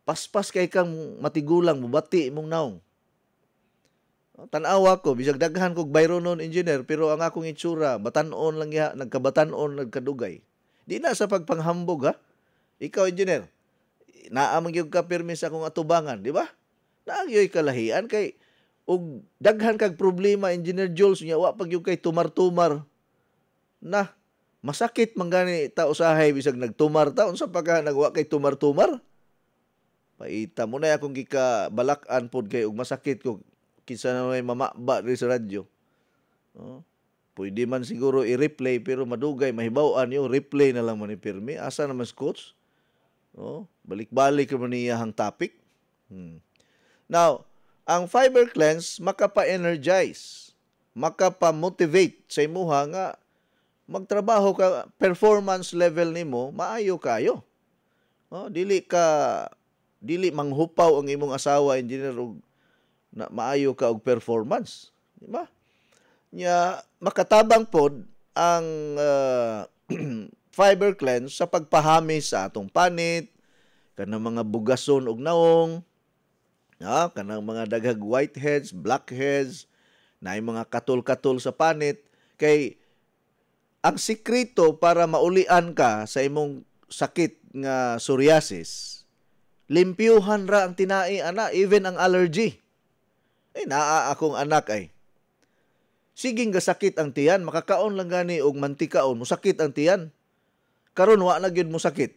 Paspas kay kang matigulang mubati imong naong. Tan-awa ko bisag daghan kog bayronon engineer pero ang akong itsura batan-on lang ya, nagkabatan-on nagkadugay. Di na sa pagpanghambog ha. Ikaw engineer, naa man gyud ka pirmi sa akong atubangan, di ba? Naagyoy kalahian kay og daghan kag problema engineer Jules nya wa pag yung kay tumar-tumar na masakit man gani ta usahay bisag nagtumar ta unsa pa ka nagwa kay tumar-tumar. Paita mo na akong gika balak-an pod kay og masakit ko kinsa na may mamaba ri sa radyo. Pwede man siguro i-replay pero madugay mahibaw-an yo replay na lang man ni pirmi. Asa naman coach? Balik-balik man niya hang topic. Now, ang fiber cleanse makapa-energize, makapa-motivate sa imuha nga magtrabaho ka, performance level nimo maayo kayo. Dili manghupaw ang imong asawa engineer og na maayo ka og performance, di ba? Nya makatabang pod ang fiber cleanse sa pagpahamis sa atong panit, kanang mga bugason og naong, kanang mga daghag whiteheads, blackheads, na mga katol-katol sa panit. Kay ang sikreto para maulian ka sa imong sakit nga psoriasis, limpyuhan ra ang tinai ana, even ang allergy. Naa akong anak ay. Siging gasakit ang tiyan, makakaon lang gani og mantikaon, musakit ang tiyan. Karon wa na gyud mo sakit.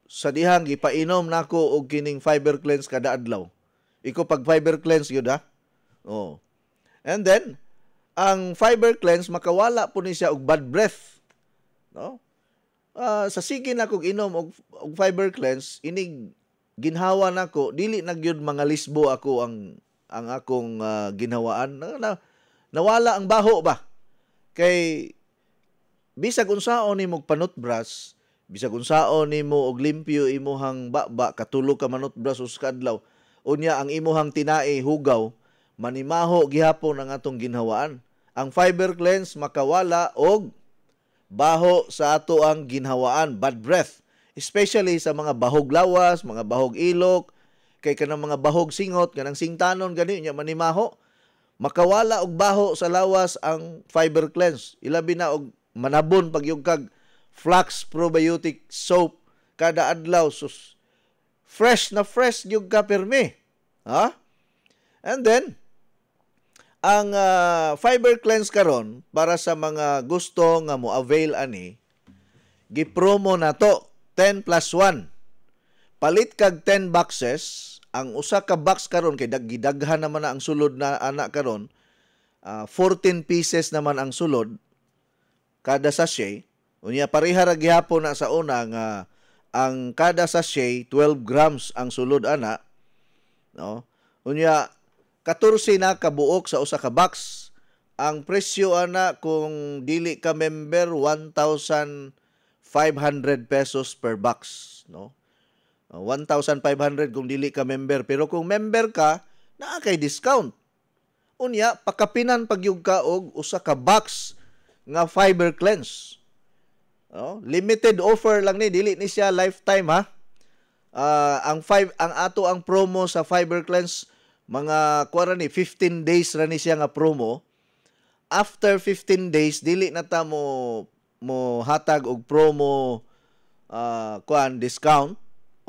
Sa dihang gipainom nako og kining fiber cleanse kada adlaw. Iko pag fiber cleanse gyud ha. And then ang fiber cleanse makawala po ni siya og bad breath. Sa sige nako inom og fiber cleanse inig ginhawa nako dili na gyud mga lisbo ako ang akong ginhawaan. Nawala ang baho ba? Kay bisag unsaon nimo panutbras, bisag unsaon nimo og limpyo imuhang baba, katulog ka manutbras usa ka adlaw, unya ang imuhang tinai hugaw, manimaho gihapon ang atong ginhawaan. Ang fiber cleanse makawala og baho sa ato ang ginhawaan, bad breath, especially sa mga bahog lawas, mga bahog ilok, kay kanang mga bahog singot, kanang singtanon gani nya manimaho. Makawala og baho sa lawas ang fiber cleanse. Ilabi na og manabon pag yung kag flax probiotic soap kada adlaw. Sus, fresh na fresh yung ka pirmi. And then, ang fiber cleanse karon para sa mga gusto nga mo avail ani, gipromo na to 10 plus 1. Palit kag 10 boxes. Ang usa ka box karon kay gidaghan naman na ang sulod na anak karon, 14 pieces naman ang sulod kada sachet. Unya pareha ra gihapon na sa una nga ang kada sachet 12 grams ang sulod ana. Unya 14 na kabuok sa usa ka box. Ang presyo ana kung dili ka member 1,500 pesos per box, 1,500 kung dili ka member. Pero kung member ka, naa kay discount. Unya, pakapinan pagyug ka og usa ka box nga fiber cleanse. Limited offer lang ni, dili ni siya lifetime ha. Ang ato ang promo sa fiber cleanse mga 15 days ra ni siya nga promo. After 15 days dili na ta mo hatag og promo discount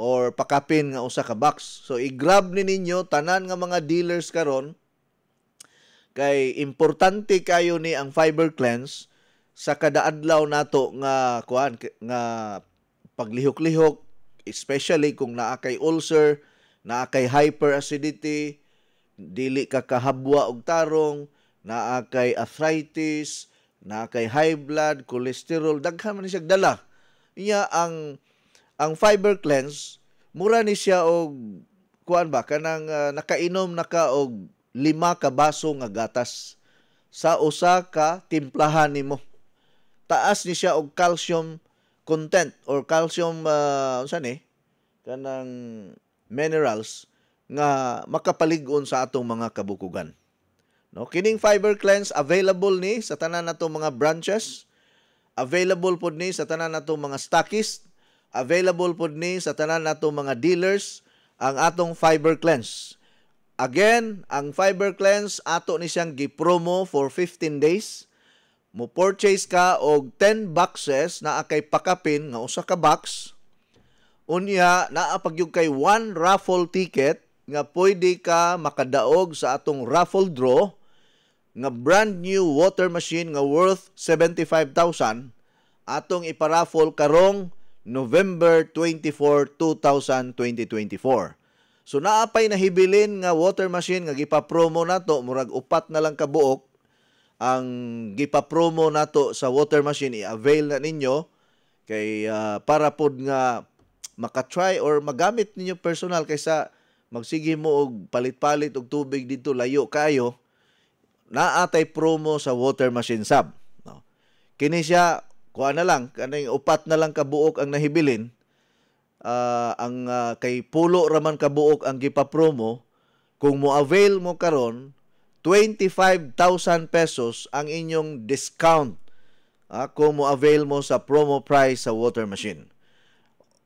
or pakapin nga usa ka box. So i-grab ni ninyo tanan nga mga dealers karon kay importante kayo ni ang fiber cleanse sa kada adlaw nato nga paglihok-lihok, especially kung naa kay ulcer, naa kay hyperacidity, dili ka kahabwa og tarong, naa kay arthritis, naa kay high blood, cholesterol, daghan man siya dala. Iya ang fiber cleanse, mura ni siya og kanang nakainom na ka og 5 ka baso nga gatas sa usa ka timplahan nimo. Taas ni siya og calcium content or calcium kanang minerals nga makapalig-on sa atong mga kabukugan. No, kining Fiber Cleanse available ni sa tanan natong mga branches, available pod ni sa tanan natong mga stockists, available pod ni sa tanan natong mga dealers ang atong Fiber Cleanse. Again, ang Fiber Cleanse ato ni siyang gi-promo for 15 days. Mo purchase ka og 10 boxes na akay pakapin nga usa ka box. Unya naa pagyud kay 1 raffle ticket nga pwede ka makadaog sa atong raffle draw nga brand new water machine nga worth 75,000 atong iparaffle karong November 24, 2024. So naapay nahibilin nga water machine nga gipa-promo nato, murag 4 na lang kabuok ang gipa-promo nato sa water machine, i-avail na ninyo kay para pod nga maka-try or magamit ninyo personal kaysa magsige mo og palit-palit og tubig dito layo kayo. Naatay promo sa water machine sab. No. Kini siya kuha na lang kaning 4 na lang kabuok ang nahibilin. Kay pulo raman kabuok ang gipa-promo. Kung mo avail mo karon 25,000 pesos ang inyong discount kung mo avail mo sa promo price sa water machine.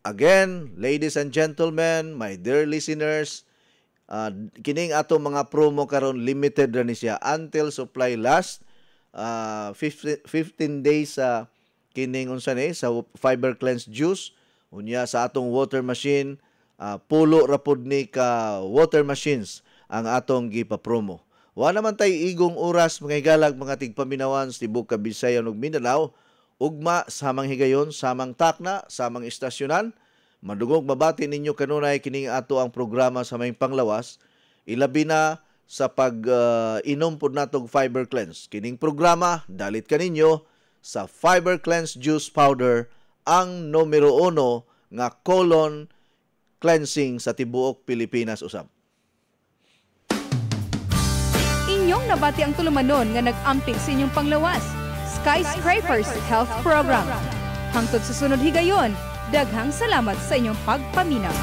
Again, ladies and gentlemen, my dear listeners, kining ato mga promo karon limited ra ni siya until supply last. 15 days sa kining unsa ni sa Fiber Cleanse juice. Unya sa atong water machine, pulo ra pod ni ka water machines ang atong gipa-promo. Wa naman tay igong oras mga higalag mga tigpaminawan sa tibuok Kabisayan ug Mindanao. Ugma samang higayon, samang takna, samang istasyonan. Madugong mabati ninyo kanunay kining ato ang programa sa may panglawas. Ilabi na sa pag-inom pod natong Fiber Cleanse. Kining programa, dalit kaninyo sa Fiber Cleanse Juice Powder, ang numero 1 nga colon cleansing sa tibuok Pilipinas usab. Inyong nabati ang tulumanon nga nag-amping sa inyong panglawas. Skyscrapers Health Program. Hangtod sa sunod higayon, daghang salamat sa inyong pagpaminaw.